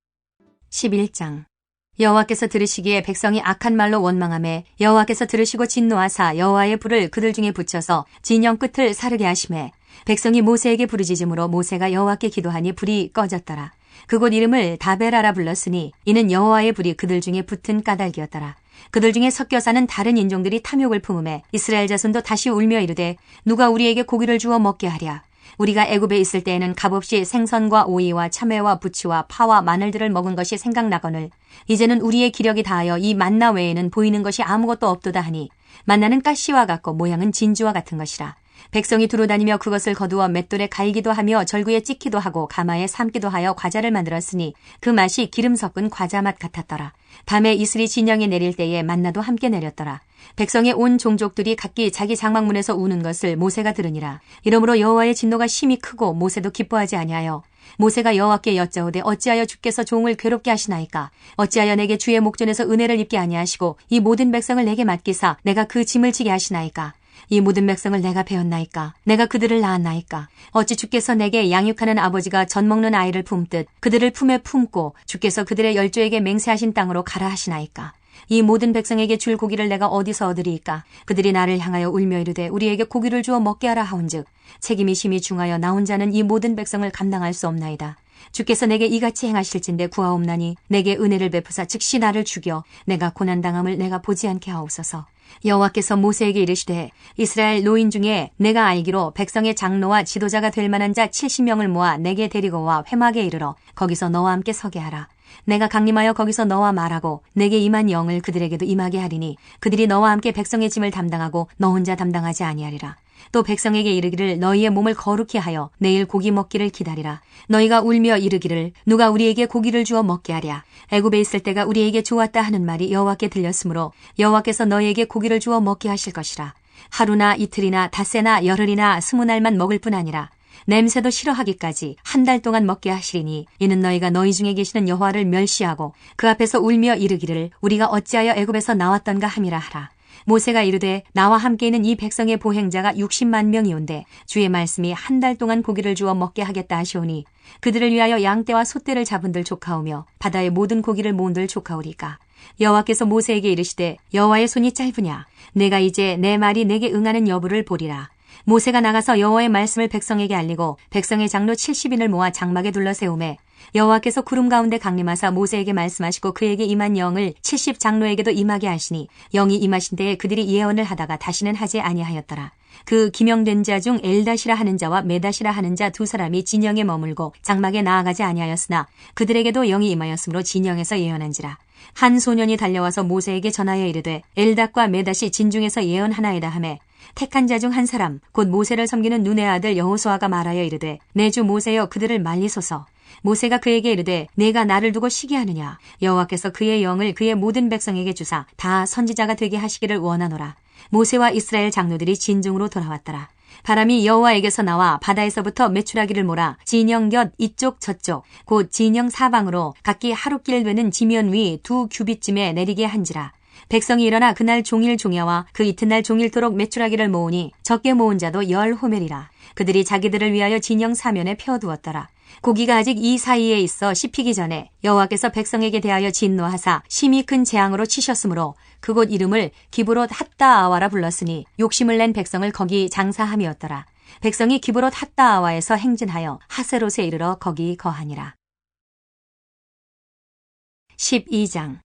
11장 여호와께서 들으시기에 백성이 악한 말로 원망하매 여호와께서 들으시고 진노하사 여호와의 불을 그들 중에 붙여서 진영 끝을 사르게 하시매 백성이 모세에게 부르짖음으로 모세가 여호와께 기도하니 불이 꺼졌더라. 그곳 이름을 다베라라 불렀으니 이는 여호와의 불이 그들 중에 붙은 까닭이었더라. 그들 중에 섞여 사는 다른 인종들이 탐욕을 품음에 이스라엘 자손도 다시 울며 이르되 누가 우리에게 고기를 주어 먹게 하랴. 우리가 애굽에 있을 때에는 값없이 생선과 오이와 참외와 부치와 파와 마늘들을 먹은 것이 생각나거늘 이제는 우리의 기력이 다하여 이 만나 외에는 보이는 것이 아무것도 없도다 하니 만나는 가시와 같고 모양은 진주와 같은 것이라. 백성이 두루다니며 그것을 거두어 맷돌에 갈기도 하며 절구에 찍기도 하고 가마에 삶기도 하여 과자를 만들었으니 그 맛이 기름 섞은 과자 맛 같았더라. 밤에 이슬이 진영에 내릴 때에 만나도 함께 내렸더라. 백성의 온 종족들이 각기 자기 장막문에서 우는 것을 모세가 들으니라. 이러므로 여호와의 진노가 심히 크고 모세도 기뻐하지 아니하여 모세가 여호와께 여짜오되 어찌하여 주께서 종을 괴롭게 하시나이까? 어찌하여 내게 주의 목전에서 은혜를 입게 아니하시고 이 모든 백성을 내게 맡기사 내가 그 짐을 지게 하시나이까? 이 모든 백성을 내가 배웠나이까? 내가 그들을 낳았나이까? 어찌 주께서 내게 양육하는 아버지가 젖 먹는 아이를 품듯 그들을 품에 품고 주께서 그들의 열조에게 맹세하신 땅으로 가라 하시나이까? 이 모든 백성에게 줄 고기를 내가 어디서 얻으리이까? 그들이 나를 향하여 울며 이르되 우리에게 고기를 주어 먹게 하라 하온즉 책임이 심히 중하여 나 혼자는 이 모든 백성을 감당할 수 없나이다. 주께서 내게 이같이 행하실진대 구하옵나니 내게 은혜를 베푸사 즉시 나를 죽여 내가 고난당함을 내가 보지 않게 하옵소서. 여호와께서 모세에게 이르시되 이스라엘 노인 중에 내가 알기로 백성의 장로와 지도자가 될 만한 자 70명을 모아 내게 데리고 와 회막에 이르러 거기서 너와 함께 서게 하라. 내가 강림하여 거기서 너와 말하고 내게 임한 영을 그들에게도 임하게 하리니 그들이 너와 함께 백성의 짐을 담당하고 너 혼자 담당하지 아니하리라. 또 백성에게 이르기를 너희의 몸을 거룩히 하여 내일 고기 먹기를 기다리라. 너희가 울며 이르기를 누가 우리에게 고기를 주어 먹게 하랴. 애굽에 있을 때가 우리에게 좋았다 하는 말이 여호와께 들렸으므로 여호와께서 너희에게 고기를 주어 먹게 하실 것이라. 하루나 이틀이나 닷새나 열흘이나 20날만 먹을 뿐 아니라 냄새도 싫어하기까지 한 달 동안 먹게 하시리니 이는 너희가 너희 중에 계시는 여호와를 멸시하고 그 앞에서 울며 이르기를 우리가 어찌하여 애굽에서 나왔던가 함이라 하라. 모세가 이르되 나와 함께 있는 이 백성의 보행자가 60만 명이온데 주의 말씀이 한 달 동안 고기를 주어 먹게 하겠다 하시오니 그들을 위하여 양떼와 소떼를 잡은들 조카오며 바다의 모든 고기를 모은들 조카오리까. 여호와께서 모세에게 이르시되 여호와의 손이 짧으냐 내가 이제 내 말이 내게 응하는 여부를 보리라. 모세가 나가서 여호와의 말씀을 백성에게 알리고 백성의 장로 70인을 모아 장막에 둘러 세우매 여호와께서 구름 가운데 강림하사 모세에게 말씀하시고 그에게 임한 영을 70 장로에게도 임하게 하시니 영이 임하신 때에 그들이 예언을 하다가 다시는 하지 아니하였더라. 그 기명된 자 중 엘닷이라 하는 자와 메닷이라 하는 자 두 사람이 진영에 머물고 장막에 나아가지 아니하였으나 그들에게도 영이 임하였으므로 진영에서 예언한지라. 한 소년이 달려와서 모세에게 전하여 이르되 엘닷과 메닷이 진중에서 예언하나이다 하매 택한 자 중 한 사람 곧 모세를 섬기는 눈의 아들 여호수아가 말하여 이르되 내 주 모세여 그들을 말리소서. 모세가 그에게 이르되 내가 나를 두고 시기하느냐. 여호와께서 그의 영을 그의 모든 백성에게 주사 다 선지자가 되게 하시기를 원하노라. 모세와 이스라엘 장로들이 진중으로 돌아왔더라. 바람이 여호와에게서 나와 바다에서부터 메추라기를 몰아 진영 곁 이쪽 저쪽 곧 진영 사방으로 각기 하루길 되는 지면 위 2규빗쯤에 내리게 한지라. 백성이 일어나 그날 종일 종야와 그 이튿날 종일토록 메추라기를 모으니 적게 모은 자도 10호멜이라. 그들이 자기들을 위하여 진영 사면에 펴두었더라. 고기가 아직 이 사이에 있어 씹히기 전에 여호와께서 백성에게 대하여 진노하사 심히 큰 재앙으로 치셨으므로 그곳 이름을 기브롯 핫다아와라 불렀으니 욕심을 낸 백성을 거기 장사함이었더라. 백성이 기브롯 핫다아와에서 행진하여 하세롯에 이르러 거기 거하니라. 12장.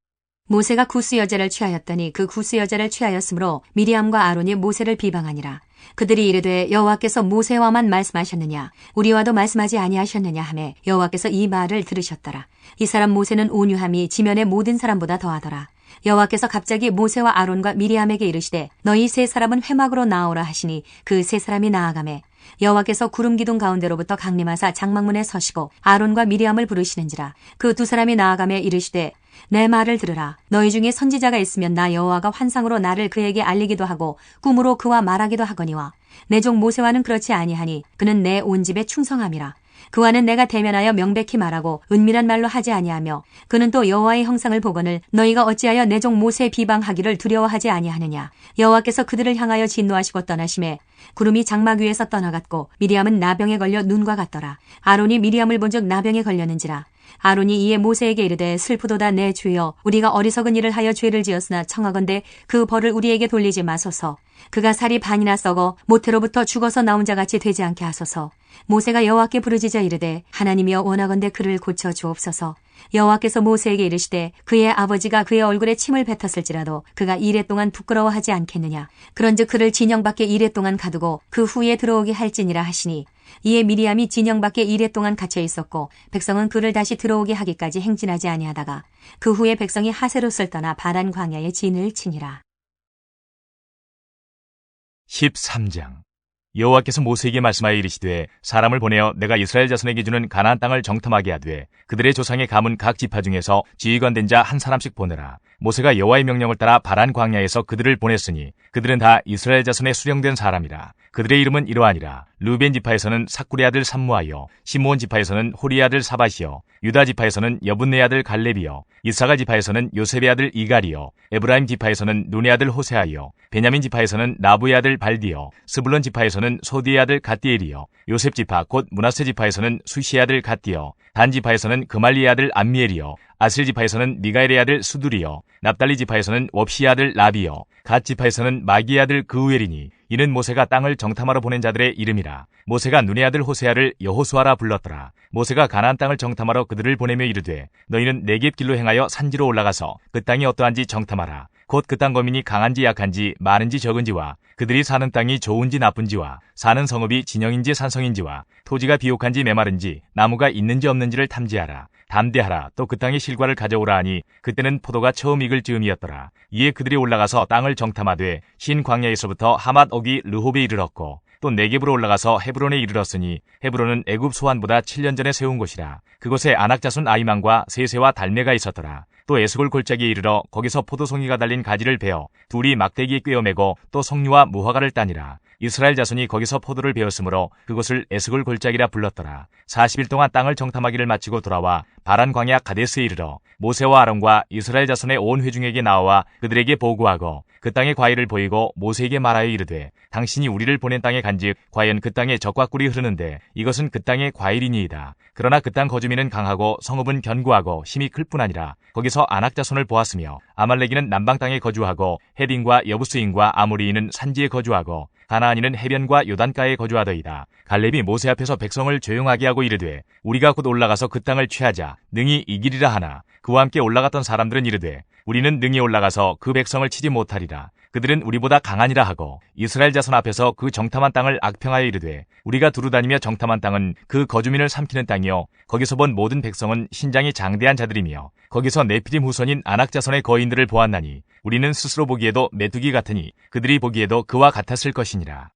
모세가 구스 여자를 취하였더니 그 구스 여자를 취하였으므로 미리암과 아론이 모세를 비방하니라. 그들이 이르되 여호와께서 모세와만 말씀하셨느냐 우리와도 말씀하지 아니하셨느냐 하매 여호와께서 이 말을 들으셨더라. 이 사람 모세는 온유함이 지면의 모든 사람보다 더하더라. 여호와께서 갑자기 모세와 아론과 미리암에게 이르시되 너희 세 사람은 회막으로 나오라 하시니 그 세 사람이 나아가매 여호와께서 구름 기둥 가운데로부터 강림하사 장막문에 서시고 아론과 미리암을 부르시는지라. 그 두 사람이 나아가매 이르시되 내 말을 들으라. 너희 중에 선지자가 있으면 나 여호와가 환상으로 나를 그에게 알리기도 하고 꿈으로 그와 말하기도 하거니와 내 종 모세와는 그렇지 아니하니 그는 내 온 집에 충성함이라. 그와는 내가 대면하여 명백히 말하고 은밀한 말로 하지 아니하며 그는 또 여호와의 형상을 보거늘 너희가 어찌하여 내 종 모세 비방하기를 두려워하지 아니하느냐. 여호와께서 그들을 향하여 진노하시고 떠나심에 구름이 장막 위에서 떠나갔고 미리암은 나병에 걸려 눈과 같더라. 아론이 미리암을 본즉 나병에 걸렸는지라. 아론이 이에 모세에게 이르되 슬프도다 내 주여 우리가 어리석은 일을 하여 죄를 지었으나 청하건대 그 벌을 우리에게 돌리지 마소서. 그가 살이 반이나 썩어 모태로부터 죽어서 나온 자같이 되지 않게 하소서. 모세가 여호와께 부르짖어 이르되 하나님이여 원하건대 그를 고쳐 주옵소서. 여호와께서 모세에게 이르시되 그의 아버지가 그의 얼굴에 침을 뱉었을지라도 그가 이레 동안 부끄러워하지 않겠느냐. 그런즉 그를 진영 밖에 이레 동안 가두고 그 후에 들어오게 할지니라 하시니 이에 미리암이 진영 밖에 이레 동안 갇혀 있었고 백성은 그를 다시 들어오게 하기까지 행진하지 아니하다가 그 후에 백성이 하세롯을 떠나 바란 광야에 진을 치니라. 13장. 여호와께서 모세에게 말씀하여 이르시되 사람을 보내어 내가 이스라엘 자손에게 주는 가나안 땅을 정탐하게 하되 그들의 조상의 가문 각 지파 중에서 지휘관 된 자 한 사람씩 보내라. 모세가 여호와의 명령을 따라 바란 광야에서 그들을 보냈으니 그들은 다 이스라엘 자손의 수령된 사람이라. 그들의 이름은 이러하니라. 르벤 지파에서는 삭굴의 아들 삼무아여, 시므온 지파에서는 호리의 아들 사밧이여, 유다 지파에서는 여분네 아들 갈렙이여, 이사가 지파에서는 요셉의 아들 이갈이여, 에브라임 지파에서는 눈의 아들 호세아여, 베냐민 지파에서는 나부의 아들 발디여, 스불론 지파에서는 소디의 아들 갓디엘이여, 요셉 지파 곧 므낫세 지파에서는 수시의 아들 갓디여, 단 지파에서는 그말리의 아들 암미엘이여, 아슬 지파에서는 미가엘의 아들 수두리여, 납달리 지파에서는 웁시의 아들 라비여, 갓 지파에서는 마기의 아들 그우엘이니 이는 모세가 땅을 정탐하러 보낸 자들의 이름이라. 모세가 눈의 아들 호세아를 여호수아라 불렀더라. 모세가 가나안 땅을 정탐하러 그들을 보내며 이르되 너희는 네겝 길로 행하여 산지로 올라가서 그 땅이 어떠한지 정탐하라. 곧 그 땅 거민이 강한지 약한지 많은지 적은지와 그들이 사는 땅이 좋은지 나쁜지와 사는 성읍이 진영인지 산성인지와 토지가 비옥한지 메마른지 나무가 있는지 없는지를 탐지하라. 담대하라. 또 그 땅의 실과를 가져오라 하니 그때는 포도가 처음 익을 즈음이었더라. 이에 그들이 올라가서 땅을 정탐하되 신 광야에서부터 하맛 오기 르홉에 이르렀고 또 네겝으로 올라가서 헤브론에 이르렀으니 헤브론은 애굽 소환보다 7년 전에 세운 곳이라. 그곳에 아낙 자손 아이만과 세세와 달메가 있었더라. 또 에스골 골짜기에 이르러 거기서 포도송이가 달린 가지를 베어 둘이 막대기에 꿰어매고 또 석류와 무화과를 따니라. 이스라엘 자손이 거기서 포도를 베었으므로 그곳을 에스골 골짜기라 불렀더라. 40일 동안 땅을 정탐하기를 마치고 돌아와 바란 광야 가데스에 이르러 모세와 아론과 이스라엘 자손의 온 회중에게 나와 그들에게 보고하고 그 땅의 과일을 보이고 모세에게 말하여 이르되 당신이 우리를 보낸 땅에 간즉 과연 그 땅에 젖과 꿀이 흐르는데 이것은 그 땅의 과일이니이다. 그러나 그 땅 거주민은 강하고 성읍은 견고하고 힘이 클 뿐 아니라 거기서 아낙 자손을 보았으며 아말렉이는 남방 땅에 거주하고 헤딘과 여부스인과 아모리인은 산지에 거주하고 가나안인은 해변과 요단가에 거주하더이다. 갈렙이 모세 앞에서 백성을 조용하게 하고 이르되 우리가 곧 올라가서 그 땅을 취하자 능히 이기리라 하나 그와 함께 올라갔던 사람들은 이르되 우리는 능히 올라가서 그 백성을 치지 못하리라. 그들은 우리보다 강하니라 하고 이스라엘 자손 앞에서 그 정탐한 땅을 악평하여 이르되 우리가 두루다니며 정탐한 땅은 그 거주민을 삼키는 땅이요 거기서 본 모든 백성은 신장이 장대한 자들이며 거기서 네피림 후손인 아낙 자손의 거인들을 보았나니 우리는 스스로 보기에도 메뚜기 같으니 그들이 보기에도 그와 같았을 것이니라.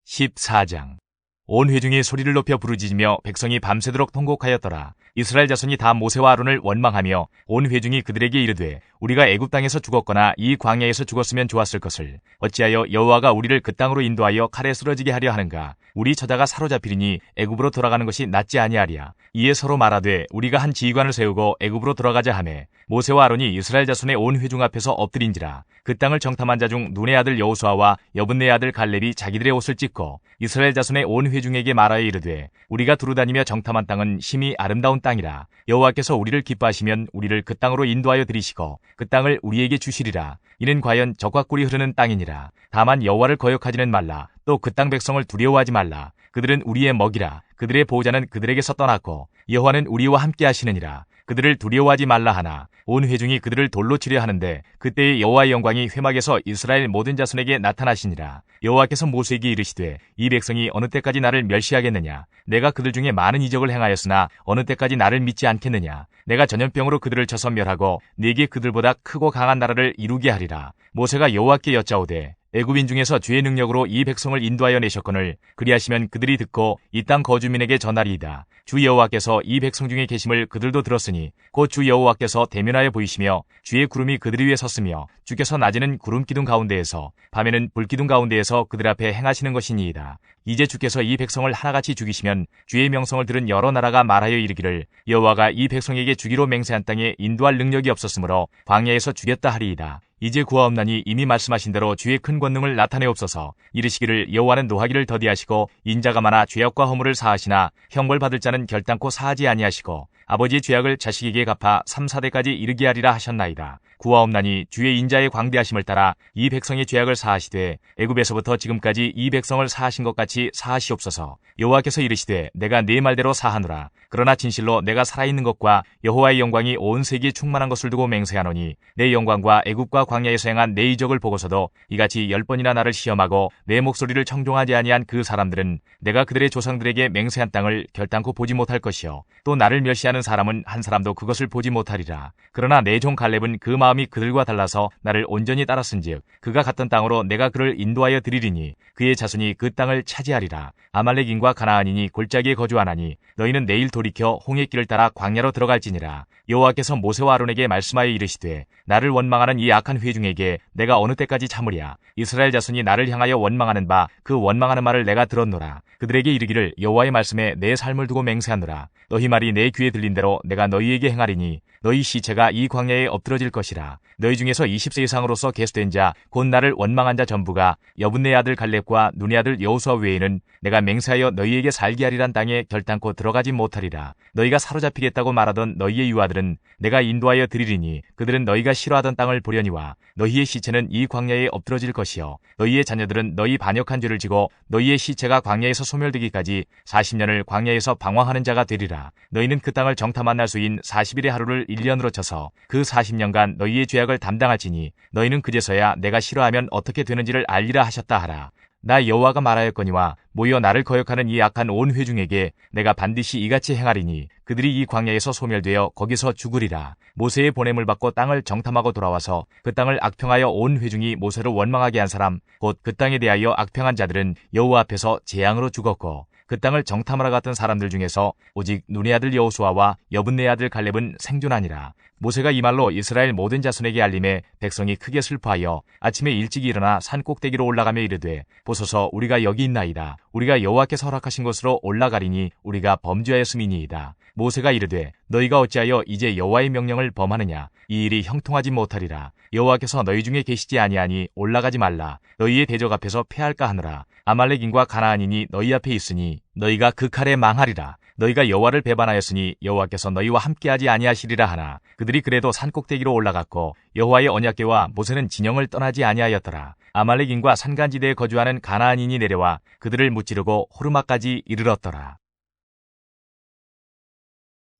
14장 온 회중이 소리를 높여 부르짖으며 백성이 밤새도록 통곡하였더라. 이스라엘 자손이 다 모세와 아론을 원망하며 온 회중이 그들에게 이르되 우리가 애굽 땅에서 죽었거나 이 광야에서 죽었으면 좋았을 것을 어찌하여 여호와가 우리를 그 땅으로 인도하여 칼에 쓰러지게 하려 하는가. 우리 처자가 사로잡히리니 애굽으로 돌아가는 것이 낫지 아니하랴. 이에 서로 말하되 우리가 한 지휘관을 세우고 애굽으로 돌아가자 하매 모세와 아론이 이스라엘 자손의 온 회중 앞에서 엎드린지라. 그 땅을 정탐한 자 중 눈의 아들 여호수아와 여분네의 아들 갈렙이 자기들의 옷을 찢고 이스라엘 자손의 온 회중에게 말하여 이르되 우리가 두루다니며 정탐한 땅은 심히 아름다운 땅이라. 여호와께서 우리를 기뻐하시면 우리를 그 땅으로 인도하여 들이시고 그 땅을 우리에게 주시리라. 이는 과연 젖과 꿀이 흐르는 땅이니라. 다만 여호와를 거역하지는 말라. 또 그 땅 백성을 두려워하지 말라. 그들은 우리의 먹이라. 그들의 보호자는 그들에게서 떠났고 여호와는 우리와 함께 하시느니라. 그들을 두려워하지 말라 하나 온 회중이 그들을 돌로 치려 하는데 그때의 여호와의 영광이 회막에서 이스라엘 모든 자손에게 나타나시니라. 여호와께서 모세에게 이르시되 이 백성이 어느 때까지 나를 멸시하겠느냐. 내가 그들 중에 많은 이적을 행하였으나 어느 때까지 나를 믿지 않겠느냐. 내가 전염병으로 그들을 쳐서 멸하고 네게 그들보다 크고 강한 나라를 이루게 하리라. 모세가 여호와께 여짜오되 애굽인 중에서 주의 능력으로 이 백성을 인도하여 내셨거늘 그리하시면 그들이 듣고 이 땅 거주민에게 전하리이다. 주 여호와께서 이 백성 중에 계심을 그들도 들었으니 곧 주 여호와께서 대면하여 보이시며 주의 구름이 그들 위에 섰으며 주께서 낮에는 구름 기둥 가운데에서 밤에는 불 기둥 가운데에서 그들 앞에 행하시는 것이니이다. 이제 주께서 이 백성을 하나같이 죽이시면 주의 명성을 들은 여러 나라가 말하여 이르기를 여호와가 이 백성에게 주기로 맹세한 땅에 인도할 능력이 없었으므로 광야에서 죽였다 하리이다. 이제 구하옵나니 이미 말씀하신 대로 주의 큰 권능을 나타내옵소서. 이르시기를 여호와는 노하기를 더디하시고 인자가 많아 죄악과 허물을 사하시나 형벌받을 자는 결단코 사하지 아니하시고 아버지의 죄악을 자식에게 갚아 3, 4대까지 이르게 하리라 하셨나이다. 구하옵나니 주의 인자의 광대하심을 따라 이 백성의 죄악을 사하시되 애굽에서부터 지금까지 이 백성을 사하신 것 같이 사하시옵소서. 여호와께서 이르시되 내가 네 말대로 사하노라. 그러나 진실로 내가 살아있는 것과 여호와의 영광이 온 세계에 충만한 것을 두고 맹세하노니 내 영광과 애굽과 광야에서 행한 내 이적을 보고서도 이같이 10번이나 나를 시험하고 내 목소리를 청종하지 아니한 그 사람들은 내가 그들의 조상들에게 맹세한 땅을 결단코 보지 못할 것이요 또 나를 멸시하는 사람은 한 사람도 그것을 보지 못하리라. 그러나 내 종 갈렙은 그 마음이 그들과 달라서 나를 온전히 따랐은즉 그가 갔던 땅으로 내가 그를 인도하여 드리리니 그의 자손이 그 땅을 차지하리라. 아말렉인과 가나안인이 골짜기에 거주하나니 너희는 내일 돌이켜 홍해 길을 따라 광야로 들어갈지니라. 여호와께서 모세와 아론에게 말씀하여 이르시되 나를 원망하는 이 악한 회중에게 내가 어느 때까지 참으랴. 이스라엘 자손이 나를 향하여 원망하는 바 그 원망하는 말을 내가 들었노라. 그들에게 이르기를 여호와의 말씀에 내 삶을 두고 맹세하노라. 너희 말이 내 귀에 들린 대로 내가 너희에게 행하리니 너희 시체가 이 광야에 엎드러질 것이라. 너희 중에서 20세 이상으로서 계수된 자 곧 나를 원망한 자 전부가 여분네의 아들 갈렙과 눈의 아들 여호수아 외에는 내가 맹세하여 너희에게 살게 하리란 땅에 결단코 들어가지 못하리라. 너희가 사로잡히겠다고 말하던 너희의 유아들은 내가 인도하여 드리리니 그들은 너희가 싫어하던 땅을 보려니와 너희의 시체는 이 광야에 엎드러질 것이요 너희의 자녀들은 너희 반역한 죄를 지고 너희의 시체가 광야에서 소멸되기까지 40년을 광야에서 방황하는 자가 되리라. 너희는 그 땅을 정탐한 날 수인 40일의 하루를 1년으로 쳐서 그 40년간 너희의 죄악을 담당할지니 너희는 그제서야 내가 싫어하면 어떻게 되는지를 알리라 하셨다 하라. 나 여호와가 말하였거니와 모여 나를 거역하는 이 악한 온 회중에게 내가 반드시 이같이 행하리니 그들이 이 광야에서 소멸되어 거기서 죽으리라. 모세의 보냄을 받고 땅을 정탐하고 돌아와서 그 땅을 악평하여 온 회중이 모세를 원망하게 한 사람 곧 그 땅에 대하여 악평한 자들은 여호와 앞에서 재앙으로 죽었고 그 땅을 정탐하러 갔던 사람들 중에서 오직 눈의 아들 여호수아와 여분네 아들 갈렙은 생존하니라. 모세가 이 말로 이스라엘 모든 자손에게 알림해 백성이 크게 슬퍼하여 아침에 일찍 일어나 산 꼭대기로 올라가며 이르되 보소서 우리가 여기 있나이다. 우리가 여호와께서 허락하신 곳으로 올라가리니 우리가 범죄하였음이니이다. 모세가 이르되 너희가 어찌하여 이제 여호와의 명령을 범하느냐. 이 일이 형통하지 못하리라. 여호와께서 너희 중에 계시지 아니하니 올라가지 말라. 너희의 대적 앞에서 패할까 하노라. 아말렉인과 가나안인이 너희 앞에 있으니 너희가 그 칼에 망하리라. 너희가 여호와를 배반하였으니 여호와께서 너희와 함께하지 아니하시리라 하나 그들이 그래도 산꼭대기로 올라갔고 여호와의 언약궤와 모세는 진영을 떠나지 아니하였더라. 아말렉인과 산간지대에 거주하는 가나안인이 내려와 그들을 무찌르고 호르마까지 이르렀더라.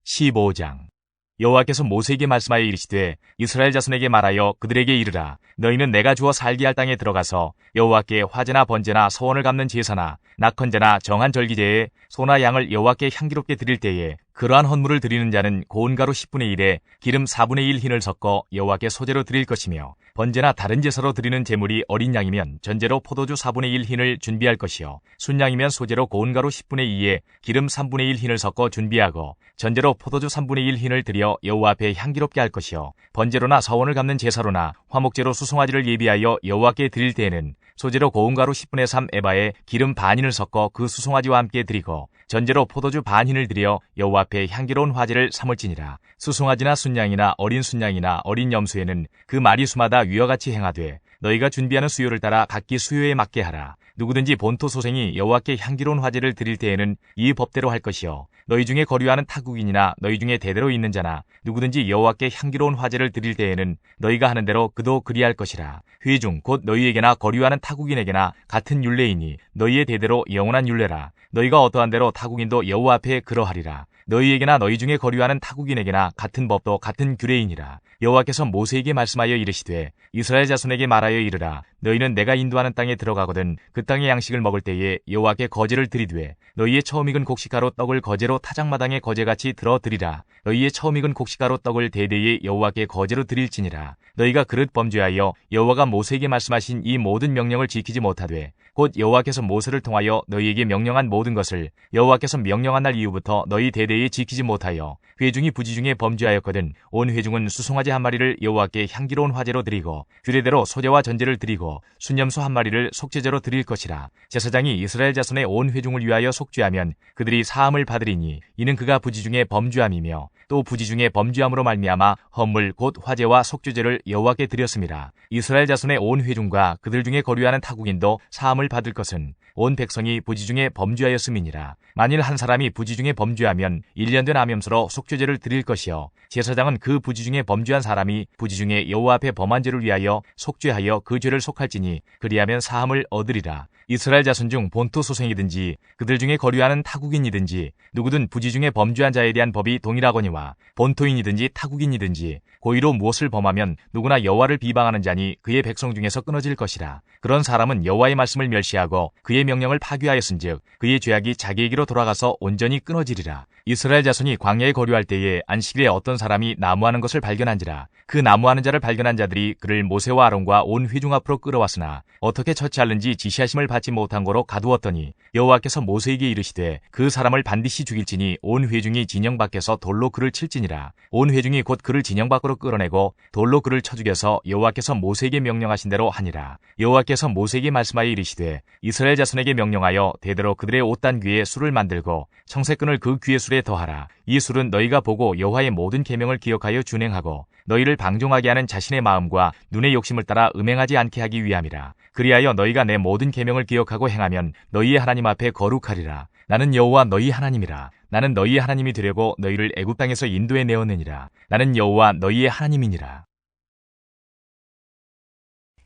15장 여호와께서 모세에게 말씀하여 이르시되 이스라엘 자손에게 말하여 그들에게 이르라. 너희는 내가 주어 살게 할 땅에 들어가서 여호와께 화제나 번제나 서원을 갚는 제사나 낙헌제나 정한 절기제에 소나 양을 여호와께 향기롭게 드릴 때에 그러한 헌물을 드리는 자는 고운 가루 10분의 1에 기름 4분의 1 흰을 섞어 여호와께 소제로 드릴 것이며 번제나 다른 제사로 드리는 제물이 어린 양이면 전제로 포도주 4분의 1 흰을 준비할 것이요 순양이면 소제로 고운 가루 10분의 2에 기름 3분의 1 흰을 섞어 준비하고 전제로 포도주 3분의 1 흰을 드려 여호와 앞에 향기롭게 할 것이요 번제로나 서원을 갚는 제사로나 화목제로 수송아지를 예비하여 여호와께 드릴 때에는 소제로 고운 가루 10분의 3 에바에 기름 반인을 섞어 그 수송아지와 함께 드리고 전제로 포도주 반흰을 드려 여호와 앞에 향기로운 화제를 삼을지니라. 수송아지나 순양이나 어린 순양이나 어린 염소에는 그 마리수마다 위와 같이 행하되 너희가 준비하는 수요를 따라 각기 수요에 맞게 하라. 누구든지 본토 소생이 여호와께 향기로운 화제를 드릴 때에는 이 법대로 할 것이요 너희 중에 거류하는 타국인이나 너희 중에 대대로 있는 자나 누구든지 여호와께 향기로운 화제를 드릴 때에는 너희가 하는 대로 그도 그리할 것이라. 회중 곧 너희에게나 거류하는 타국인에게나 같은 율례이니 너희의 대대로 영원한 율례라. 너희가 어떠한 대로 타국인도 여호와 앞에 그러하리라. 너희에게나 너희 중에 거류하는 타국인에게나 같은 법도 같은 규례이니라. 여호와께서 모세에게 말씀하여 이르시되 이스라엘 자손에게 말하여 이르라. 너희는 내가 인도하는 땅에 들어가거든 그 땅의 양식을 먹을 때에 여호와께 거제를 드리되 너희의 처음 익은 곡식가루 떡을 거제로 타작마당에 거제같이 들어 드리라. 너희의 처음 익은 곡식가루 떡을 대대에 여호와께 거제로 드릴지니라. 너희가 그릇 범죄하여 여호와가 모세에게 말씀하신 이 모든 명령을 지키지 못하되 곧 여호와께서 모세를 통하여 너희에게 명령한 모든 것을 여호와께서 명령한 날 이후부터 너희 대대에 지키지 못하여 회중이 부지 중에 범죄하였거든 온 회중은 수송아지 한 마리를 여호와께 향기로운 화제로 드리고 규례대로 소제와 전제를 드리고 순염소 한 마리를 속죄제로 드릴 것이라. 제사장이 이스라엘 자손의 온 회중을 위하여 속죄하면 그들이 사함을 받으리니 이는 그가 부지 중에 범죄함이며 또 부지 중에 범죄함으로 말미암아 헌물 곧 화제와 속죄제를 여호와께 드렸음이라. 이스라엘 자손의 온 회중과 그들 중에 거류하는 타국인도 사함을 받을 것은 온 백성이 부지 중에 범죄하였음이니라. 만일 한 사람이 부지 중에 범죄하면 1년 된 암염소로 속죄제를 드릴 것이요 제사장은 그 부지 중에 범죄한 사람이 부지 중에 여호와 앞에 범한 죄를 위하여 속죄하여 그 죄를 속할지니 그리하면 사함을 얻으리라. 이스라엘 자손 중 본토 소생이든지 그들 중에 거류하는 타국인이든지 누구든 부지 중에 범죄한 자에 대한 법이 동일하거니와 본토인이든지 타국인이든지 고의로 무엇을 범하면 누구나 여호와를 비방하는 자니 그의 백성 중에서 끊어질 것이라. 그런 사람은 여호와의 말씀을 멸시하고 그의 명령을 파괴하였은즉 그의 죄악이 자기에게로 돌아가서 온전히 끊어지리라. 이스라엘 자손이 광야에 거류할 때에 안식일에 어떤 사람이 나무하는 것을 발견한지라. 그 나무하는 자를 발견한 자들이 그를 모세와 아론과 온 회중 앞으로 끌어왔으나 어떻게 처치하는지 지시하심을 받지 못한 거로 가두었더니 여호와께서 모세에게 이르시되 그 사람을 반드시 죽일지니 온 회중이 진영 밖에서 돌로 그를 칠지니라. 온 회중이 곧 그를 진영 밖으로 끌어내고 돌로 그를 쳐 죽여서 여호와께서 모세에게 명령하신 대로 하니라. 여호와께서 모세에게 말씀하여 이르시되 이스라엘 자손에게 명령하여 대대로 그들의 옷단 귀에 술을 만들고 청색끈을 그 귀의 술에 더하라. 이 술은 너희가 보고 여호와의 모든 계명을 기억하여 준행하고 너희를 방종하게 하는 자신의 마음과 눈의 욕심을 따라 음행하지 않게 하기 위함이라. 그리하여 너희가 내 모든 계명을 기억하고 행하면 너희의 하나님 앞에 거룩하리라. 나는 여호와 너희 하나님이라. 나는 너희의 하나님이 되려고 너희를 애굽 땅에서 인도해 내었느니라. 나는 여호와 너희의 하나님이니라.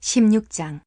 16장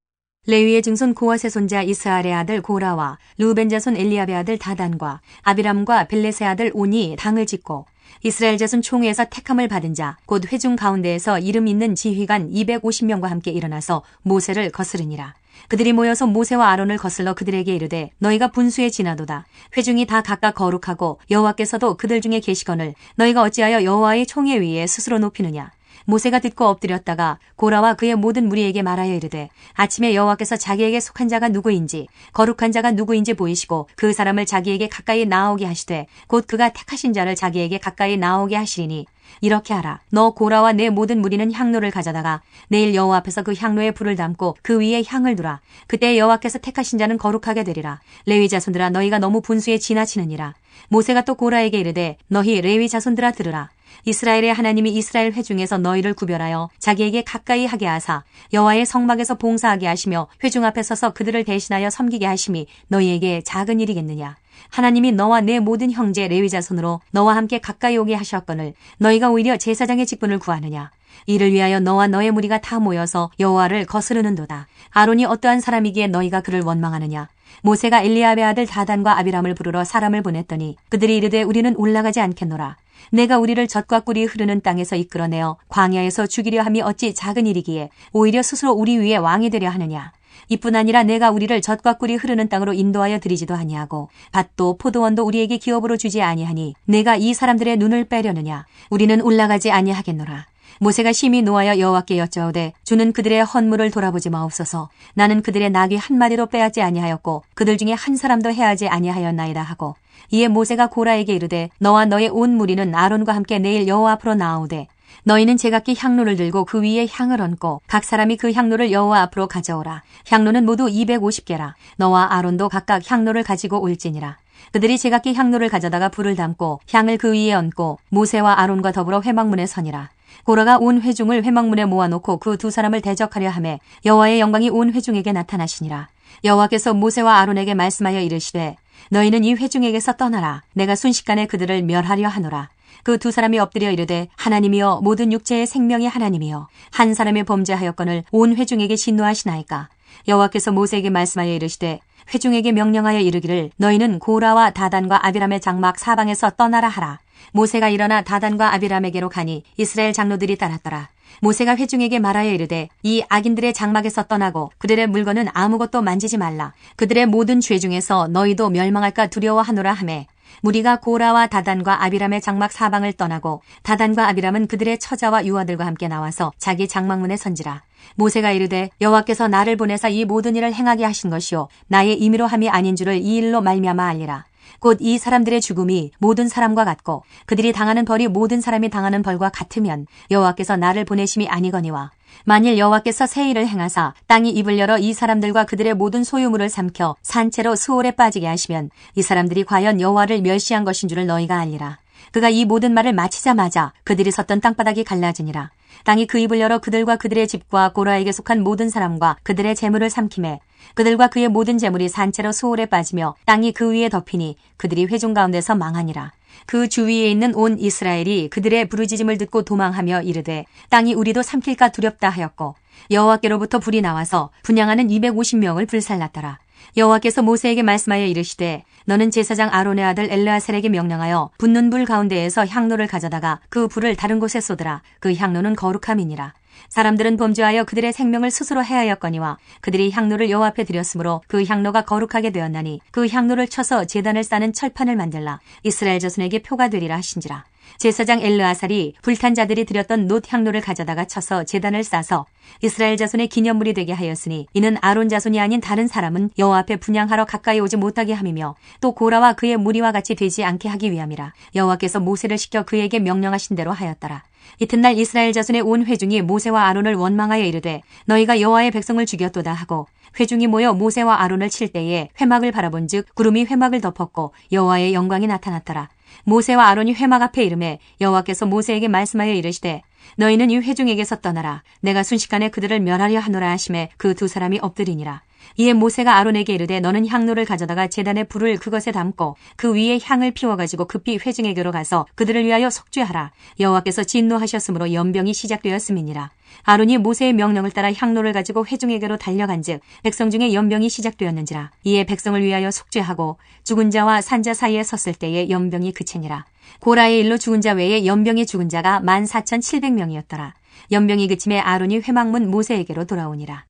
레위의 증손 고핫의 손자 이스할의 아들 고라와 르우벤 자손 엘리압의 아들 다단과 아비람과 벨렛의 아들 온이 당을 짓고 이스라엘 자손 총회에서 택함을 받은 자 곧 회중 가운데에서 이름 있는 지휘관 250명과 함께 일어나서 모세를 거스르니라. 그들이 모여서 모세와 아론을 거슬러 그들에게 이르되 너희가 분수에 지나도다. 회중이 다 각각 거룩하고 여호와께서도 그들 중에 계시거늘 너희가 어찌하여 여호와의 총회 위에 스스로 높이느냐. 모세가 듣고 엎드렸다가 고라와 그의 모든 무리에게 말하여 이르되 아침에 여호와께서 자기에게 속한 자가 누구인지 거룩한 자가 누구인지 보이시고 그 사람을 자기에게 가까이 나오게 하시되 곧 그가 택하신 자를 자기에게 가까이 나오게 하시리니 이렇게 하라. 너 고라와 내 모든 무리는 향로를 가져다가 내일 여호와 앞에서 그 향로에 불을 담고 그 위에 향을 두라. 그때 여호와께서 택하신 자는 거룩하게 되리라. 레위 자손들아 너희가 너무 분수에 지나치느니라. 모세가 또 고라에게 이르되 너희 레위 자손들아 들으라. 이스라엘의 하나님이 이스라엘 회중에서 너희를 구별하여 자기에게 가까이 하게 하사 여호와의 성막에서 봉사하게 하시며 회중 앞에 서서 그들을 대신하여 섬기게 하심이 너희에게 작은 일이겠느냐. 하나님이 너와 내 모든 형제 레위 자손으로 너와 함께 가까이 오게 하셨거늘 너희가 오히려 제사장의 직분을 구하느냐. 이를 위하여 너와 너의 무리가 다 모여서 여호와를 거스르는도다. 아론이 어떠한 사람이기에 너희가 그를 원망하느냐. 모세가 엘리압의 아들 다단과 아비람을 부르러 사람을 보냈더니 그들이 이르되 우리는 올라가지 않겠노라. 내가 우리를 젖과 꿀이 흐르는 땅에서 이끌어내어 광야에서 죽이려 함이 어찌 작은 일이기에 오히려 스스로 우리 위에 왕이 되려 하느냐. 이뿐 아니라 내가 우리를 젖과 꿀이 흐르는 땅으로 인도하여 드리지도 아니하고 밭도 포도원도 우리에게 기업으로 주지 아니하니 내가 이 사람들의 눈을 빼려느냐. 우리는 올라가지 아니하겠노라. 모세가 심히 노하여 여호와께 여짜오되 주는 그들의 헌물을 돌아보지 마옵소서. 나는 그들의 나귀 한 마리도 빼앗지 아니하였고 그들 중에 한 사람도 해하지 아니하였나이다 하고 이에 모세가 고라에게 이르되 너와 너의 온 무리는 아론과 함께 내일 여호와 앞으로 나아오되 너희는 제각기 향로를 들고 그 위에 향을 얹고 각 사람이 그 향로를 여호와 앞으로 가져오라. 향로는 모두 250개라. 너와 아론도 각각 향로를 가지고 올지니라. 그들이 제각기 향로를 가져다가 불을 담고 향을 그 위에 얹고 모세와 아론과 더불어 회막문에 서니라. 고라가 온 회중을 회막문에 모아놓고 그 두 사람을 대적하려 하매 여호와의 영광이 온 회중에게 나타나시니라. 여호와께서 모세와 아론에게 말씀하여 이르시되 너희는 이 회중에게서 떠나라. 내가 순식간에 그들을 멸하려 하노라. 그 두 사람이 엎드려 이르되 하나님이여 모든 육체의 생명의 하나님이여 한 사람이 범죄하였거늘 온 회중에게 진노하시나이까. 여호와께서 모세에게 말씀하여 이르시되 회중에게 명령하여 이르기를 너희는 고라와 다단과 아비람의 장막 사방에서 떠나라 하라. 모세가 일어나 다단과 아비람에게로 가니 이스라엘 장로들이 따랐더라. 모세가 회중에게 말하여 이르되 이 악인들의 장막에서 떠나고 그들의 물건은 아무것도 만지지 말라. 그들의 모든 죄 중에서 너희도 멸망할까 두려워하노라 하매 무리가 고라와 다단과 아비람의 장막 사방을 떠나고 다단과 아비람은 그들의 처자와 유아들과 함께 나와서 자기 장막문에 선지라. 모세가 이르되 여호와께서 나를 보내사 이 모든 일을 행하게 하신 것이요 나의 임의로 함이 아닌 줄을 이 일로 말미암아 알리라. 곧 이 사람들의 죽음이 모든 사람과 같고 그들이 당하는 벌이 모든 사람이 당하는 벌과 같으면 여호와께서 나를 보내심이 아니거니와 만일 여호와께서 새 일을 행하사 땅이 입을 열어 이 사람들과 그들의 모든 소유물을 삼켜 산채로 수월에 빠지게 하시면 이 사람들이 과연 여호와를 멸시한 것인 줄을 너희가 알리라. 그가 이 모든 말을 마치자마자 그들이 섰던 땅바닥이 갈라지니라. 땅이 그 입을 열어 그들과 그들의 집과 고라에게 속한 모든 사람과 그들의 재물을 삼키매 그들과 그의 모든 재물이 산채로 수월에 빠지며 땅이 그 위에 덮이니 그들이 회중 가운데서 망하니라. 그 주위에 있는 온 이스라엘이 그들의 부르짖음을 듣고 도망하며 이르되 땅이 우리도 삼킬까 두렵다 하였고 여호와께로부터 불이 나와서 분향하는 250명을 불살랐더라. 여호와께서 모세에게 말씀하여 이르시되 너는 제사장 아론의 아들 엘르아셀에게 명령하여 붙는 불 가운데에서 향로를 가져다가 그 불을 다른 곳에 쏟으라. 그 향로는 거룩함이니라. 사람들은 범죄하여 그들의 생명을 스스로 해하였거니와 그들이 향로를 여호와 앞에 드렸으므로 그 향로가 거룩하게 되었나니 그 향로를 쳐서 제단을 싸는 철판을 만들라. 이스라엘 자손에게 표가 되리라 하신지라. 제사장 엘르아살이 불탄 자들이 드렸던 놋 향로를 가져다가 쳐서 제단을 싸서 이스라엘 자손의 기념물이 되게 하였으니 이는 아론 자손이 아닌 다른 사람은 여호와 앞에 분향하러 가까이 오지 못하게 함이며 또 고라와 그의 무리와 같이 되지 않게 하기 위함이라. 여호와께서 모세를 시켜 그에게 명령하신 대로 하였더라. 이튿날 이스라엘 자손의 온 회중이 모세와 아론을 원망하여 이르되 너희가 여호와의 백성을 죽였도다 하고 회중이 모여 모세와 아론을 칠 때에 회막을 바라본즉 구름이 회막을 덮었고 여호와의 영광이 나타났더라. 모세와 아론이 회막 앞에 이르매 여호와께서 모세에게 말씀하여 이르시되 너희는 이 회중에게서 떠나라. 내가 순식간에 그들을 멸하려 하노라 하심에 그 두 사람이 엎드리니라. 이에 모세가 아론에게 이르되 너는 향로를 가져다가 제단의 불을 그것에 담고 그 위에 향을 피워가지고 급히 회중에게로 가서 그들을 위하여 속죄하라. 여호와께서 진노하셨으므로 연병이 시작되었음이니라. 아론이 모세의 명령을 따라 향로를 가지고 회중에게로 달려간즉 백성 중에 연병이 시작되었는지라. 이에 백성을 위하여 속죄하고 죽은 자와 산 자 사이에 섰을 때에 연병이 그치니라. 고라의 일로 죽은 자 외에 연병이 죽은 자가 14,700명이었더라. 연병이 그침에 아론이 회막문 모세에게로 돌아오니라.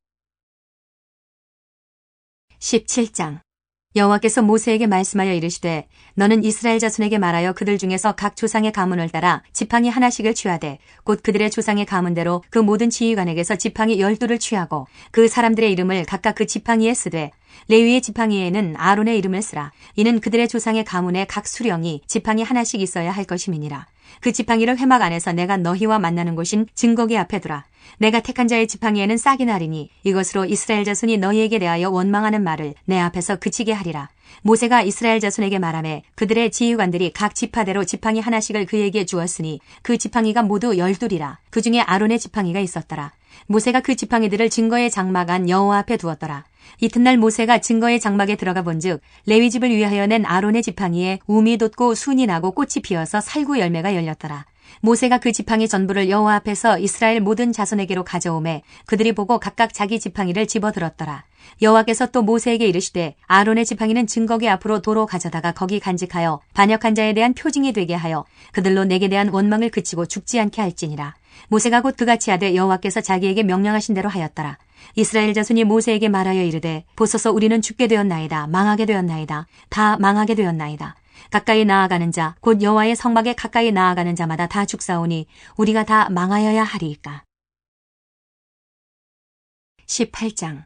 17장. 여호와께서 모세에게 말씀하여 이르시되 너는 이스라엘 자손에게 말하여 그들 중에서 각 조상의 가문을 따라 지팡이 하나씩을 취하되 곧 그들의 조상의 가문대로 그 모든 지휘관에게서 지팡이 12를 취하고 그 사람들의 이름을 각각 그 지팡이에 쓰되 레위의 지팡이에는 아론의 이름을 쓰라. 이는 그들의 조상의 가문에 각 수령이 지팡이 하나씩 있어야 할 것임이니라. 그 지팡이를 회막 안에서 내가 너희와 만나는 곳인 증거기 앞에 두라. 내가 택한 자의 지팡이에는 싹이 나리니 이것으로 이스라엘 자손이 너희에게 대하여 원망하는 말을 내 앞에서 그치게 하리라. 모세가 이스라엘 자손에게 말하매 그들의 지휘관들이 각 지파대로 지팡이 하나씩을 그에게 주었으니 그 지팡이가 모두 12이라. 그 중에 아론의 지팡이가 있었더라. 모세가 그 지팡이들을 증거의 장막 안 여호와 앞에 두었더라. 이튿날 모세가 증거의 장막에 들어가 본즉 레위 집을 위하여 낸 아론의 지팡이에 움이 돋고 순이 나고 꽃이 피어서 살구 열매가 열렸더라. 모세가 그 지팡이 전부를 여호와 앞에서 이스라엘 모든 자손에게로 가져오매 그들이 보고 각각 자기 지팡이를 집어들었더라. 여호와께서 또 모세에게 이르시되 아론의 지팡이는 증거기 앞으로 도로 가져다가 거기 간직하여 반역한 자에 대한 표징이 되게 하여 그들로 내게 대한 원망을 그치고 죽지 않게 할지니라. 모세가 곧 그같이 하되 여호와께서 자기에게 명령하신 대로 하였더라. 이스라엘 자손이 모세에게 말하여 이르되 보소서 우리는 죽게 되었나이다. 망하게 되었나이다. 다 망하게 되었나이다. 가까이 나아가는 자 곧 여호와의 성막에 가까이 나아가는 자마다 다 죽사오니 우리가 다 망하여야 하리이까. 18장.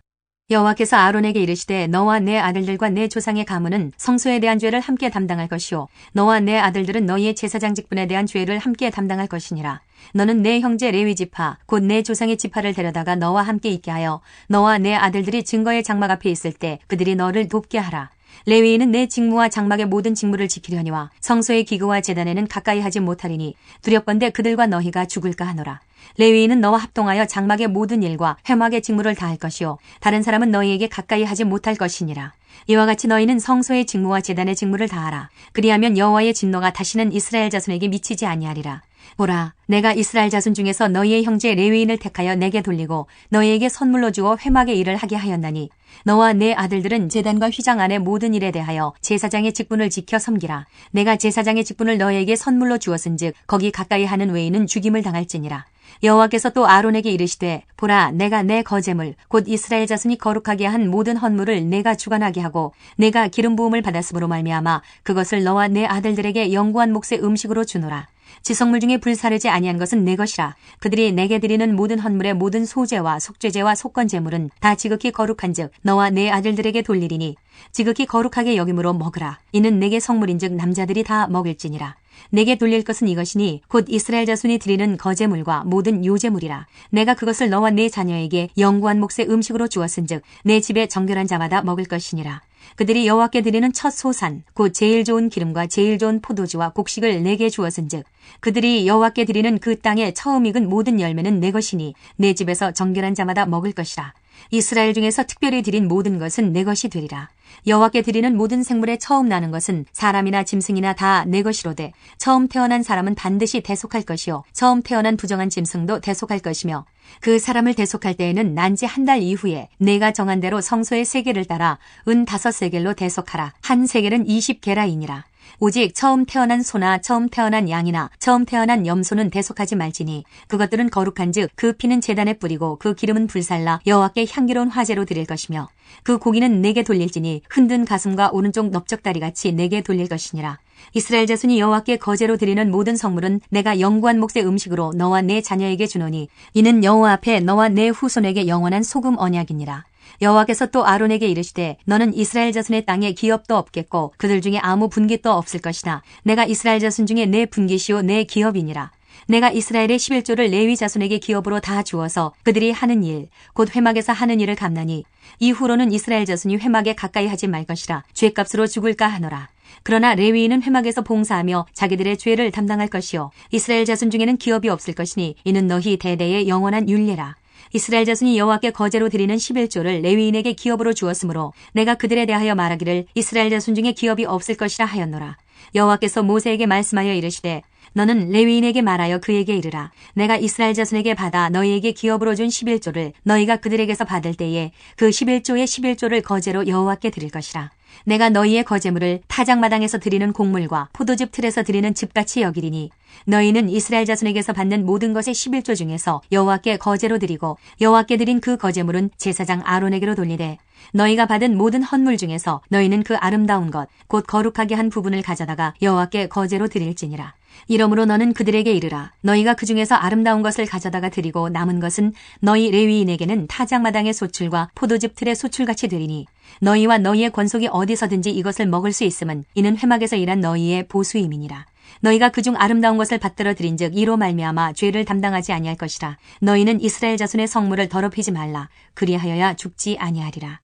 여호와께서 아론에게 이르시되 너와 내 아들들과 내 조상의 가문은 성소에 대한 죄를 함께 담당할 것이요 너와 내 아들들은 너희의 제사장 직분에 대한 죄를 함께 담당할 것이니라. 너는 내 형제 레위 지파 곧 내 조상의 지파를 데려다가 너와 함께 있게 하여 너와 내 아들들이 증거의 장막 앞에 있을 때 그들이 너를 돕게 하라. 레위인은 내 직무와 장막의 모든 직무를 지키려니와 성소의 기구와 제단에는 가까이 하지 못하리니 두렵건대 그들과 너희가 죽을까 하노라. 레위인은 너와 합동하여 장막의 모든 일과 회막의 직무를 다할 것이요 다른 사람은 너희에게 가까이 하지 못할 것이니라. 이와 같이 너희는 성소의 직무와 제단의 직무를 다하라. 그리하면 여호와의 진노가 다시는 이스라엘 자손에게 미치지 아니하리라. 보라, 내가 이스라엘 자손 중에서 너희의 형제 레위인을 택하여 내게 돌리고 너희에게 선물로 주어 회막의 일을 하게 하였나니 너와 내 아들들은 제단과 휘장 안의 모든 일에 대하여 제사장의 직분을 지켜 섬기라. 내가 제사장의 직분을 너희에게 선물로 주었은즉 거기 가까이 하는 외인은 죽임을 당할지니라. 여호와께서 또 아론에게 이르시되 보라 내가 내 거제물 곧 이스라엘 자손이 거룩하게 한 모든 헌물을 내가 주관하게 하고 내가 기름 부음을 받았으므로 말미암아 그것을 너와 내 아들들에게 영구한 몫의 음식으로 주노라. 지성물 중에 불사르지 아니한 것은 내 것이라. 그들이 내게 드리는 모든 헌물의 모든 소제와 속죄제와 속건제물은 다 지극히 거룩한즉 너와 내 아들들에게 돌리리니 지극히 거룩하게 여김으로 먹으라. 이는 내게 성물인즉 남자들이 다 먹을지니라. 내게 돌릴 것은 이것이니 곧 이스라엘 자손이 드리는 거제물과 모든 요제물이라. 내가 그것을 너와 내 자녀에게 영구한 몫의 음식으로 주었은즉 내 집에 정결한 자마다 먹을 것이니라. 그들이 여호와께 드리는 첫 소산 곧 제일 좋은 기름과 제일 좋은 포도주와 곡식을 내게 주었은즉 그들이 여호와께 드리는 그 땅에 처음 익은 모든 열매는 내 것이니 내 집에서 정결한 자마다 먹을 것이라. 이스라엘 중에서 특별히 드린 모든 것은 내 것이 되리라. 여호와께 드리는 모든 생물에 처음 나는 것은 사람이나 짐승이나 다 내 것이로되 처음 태어난 사람은 반드시 대속할 것이요 처음 태어난 부정한 짐승도 대속할 것이며 그 사람을 대속할 때에는 난 지 한 달 이후에 내가 정한 대로 성소의 세겔을 따라 은 5세겔로 대속하라. 한 세겔은 20게라이니라. 오직 처음 태어난 소나 처음 태어난 양이나 처음 태어난 염소는 대속하지 말지니 그것들은 거룩한즉 그 피는 제단에 뿌리고 그 기름은 불살라 여호와께 향기로운 화제로 드릴 것이며 그 고기는 내게 돌릴지니 흔든 가슴과 오른쪽 넓적다리같이 내게 돌릴 것이니라. 이스라엘 자손이 여호와께 거제로 드리는 모든 성물은 내가 영구한 몫의 음식으로 너와 내 자녀에게 주노니 이는 여호와 앞에 너와 내 후손에게 영원한 소금 언약이니라. 여호와께서 또 아론에게 이르시되 너는 이스라엘 자손의 땅에 기업도 없겠고 그들 중에 아무 분깃도 없을 것이나 내가 이스라엘 자손 중에 내 분깃이요 내 기업이니라. 내가 이스라엘의 11조를 레위 자손에게 기업으로 다 주어서 그들이 하는 일 곧 회막에서 하는 일을 갚나니 이후로는 이스라엘 자손이 회막에 가까이 하지 말 것이라. 죄값으로 죽을까 하노라. 그러나 레위인은 회막에서 봉사하며 자기들의 죄를 담당할 것이요 이스라엘 자손 중에는 기업이 없을 것이니 이는 너희 대대의 영원한 율례라. 이스라엘 자손이 여호와께 거제로 드리는 11조를 레위인에게 기업으로 주었으므로 내가 그들에 대하여 말하기를 이스라엘 자손 중에 기업이 없을 것이라 하였노라. 여호와께서 모세에게 말씀하여 이르시되 너는 레위인에게 말하여 그에게 이르라. 내가 이스라엘 자손에게 받아 너희에게 기업으로 준 11조를 너희가 그들에게서 받을 때에 그 11조의 11조를 거제로 여호와께 드릴 것이라. 내가 너희의 거제물을 타작마당에서 드리는 곡물과 포도즙 틀에서 드리는 즙같이 여기리니 너희는 이스라엘 자손에게서 받는 모든 것의 11조 중에서 여호와께 거제로 드리고 여호와께 드린 그 거제물은 제사장 아론에게로 돌리되 너희가 받은 모든 헌물 중에서 너희는 그 아름다운 것 곧 거룩하게 한 부분을 가져다가 여호와께 거제로 드릴지니라. 이러므로 너는 그들에게 이르라. 너희가 그 중에서 아름다운 것을 가져다가 드리고 남은 것은 너희 레위인에게는 타작마당의 소출과 포도즙 틀의 소출같이 되리니 너희와 너희의 권속이 어디서든지 이것을 먹을 수 있음은 이는 회막에서 일한 너희의 보수임이니라. 너희가 그중 아름다운 것을 받들어 드린즉 이로 말미암아 죄를 담당하지 아니할 것이라. 너희는 이스라엘 자손의 성물을 더럽히지 말라. 그리하여야 죽지 아니하리라.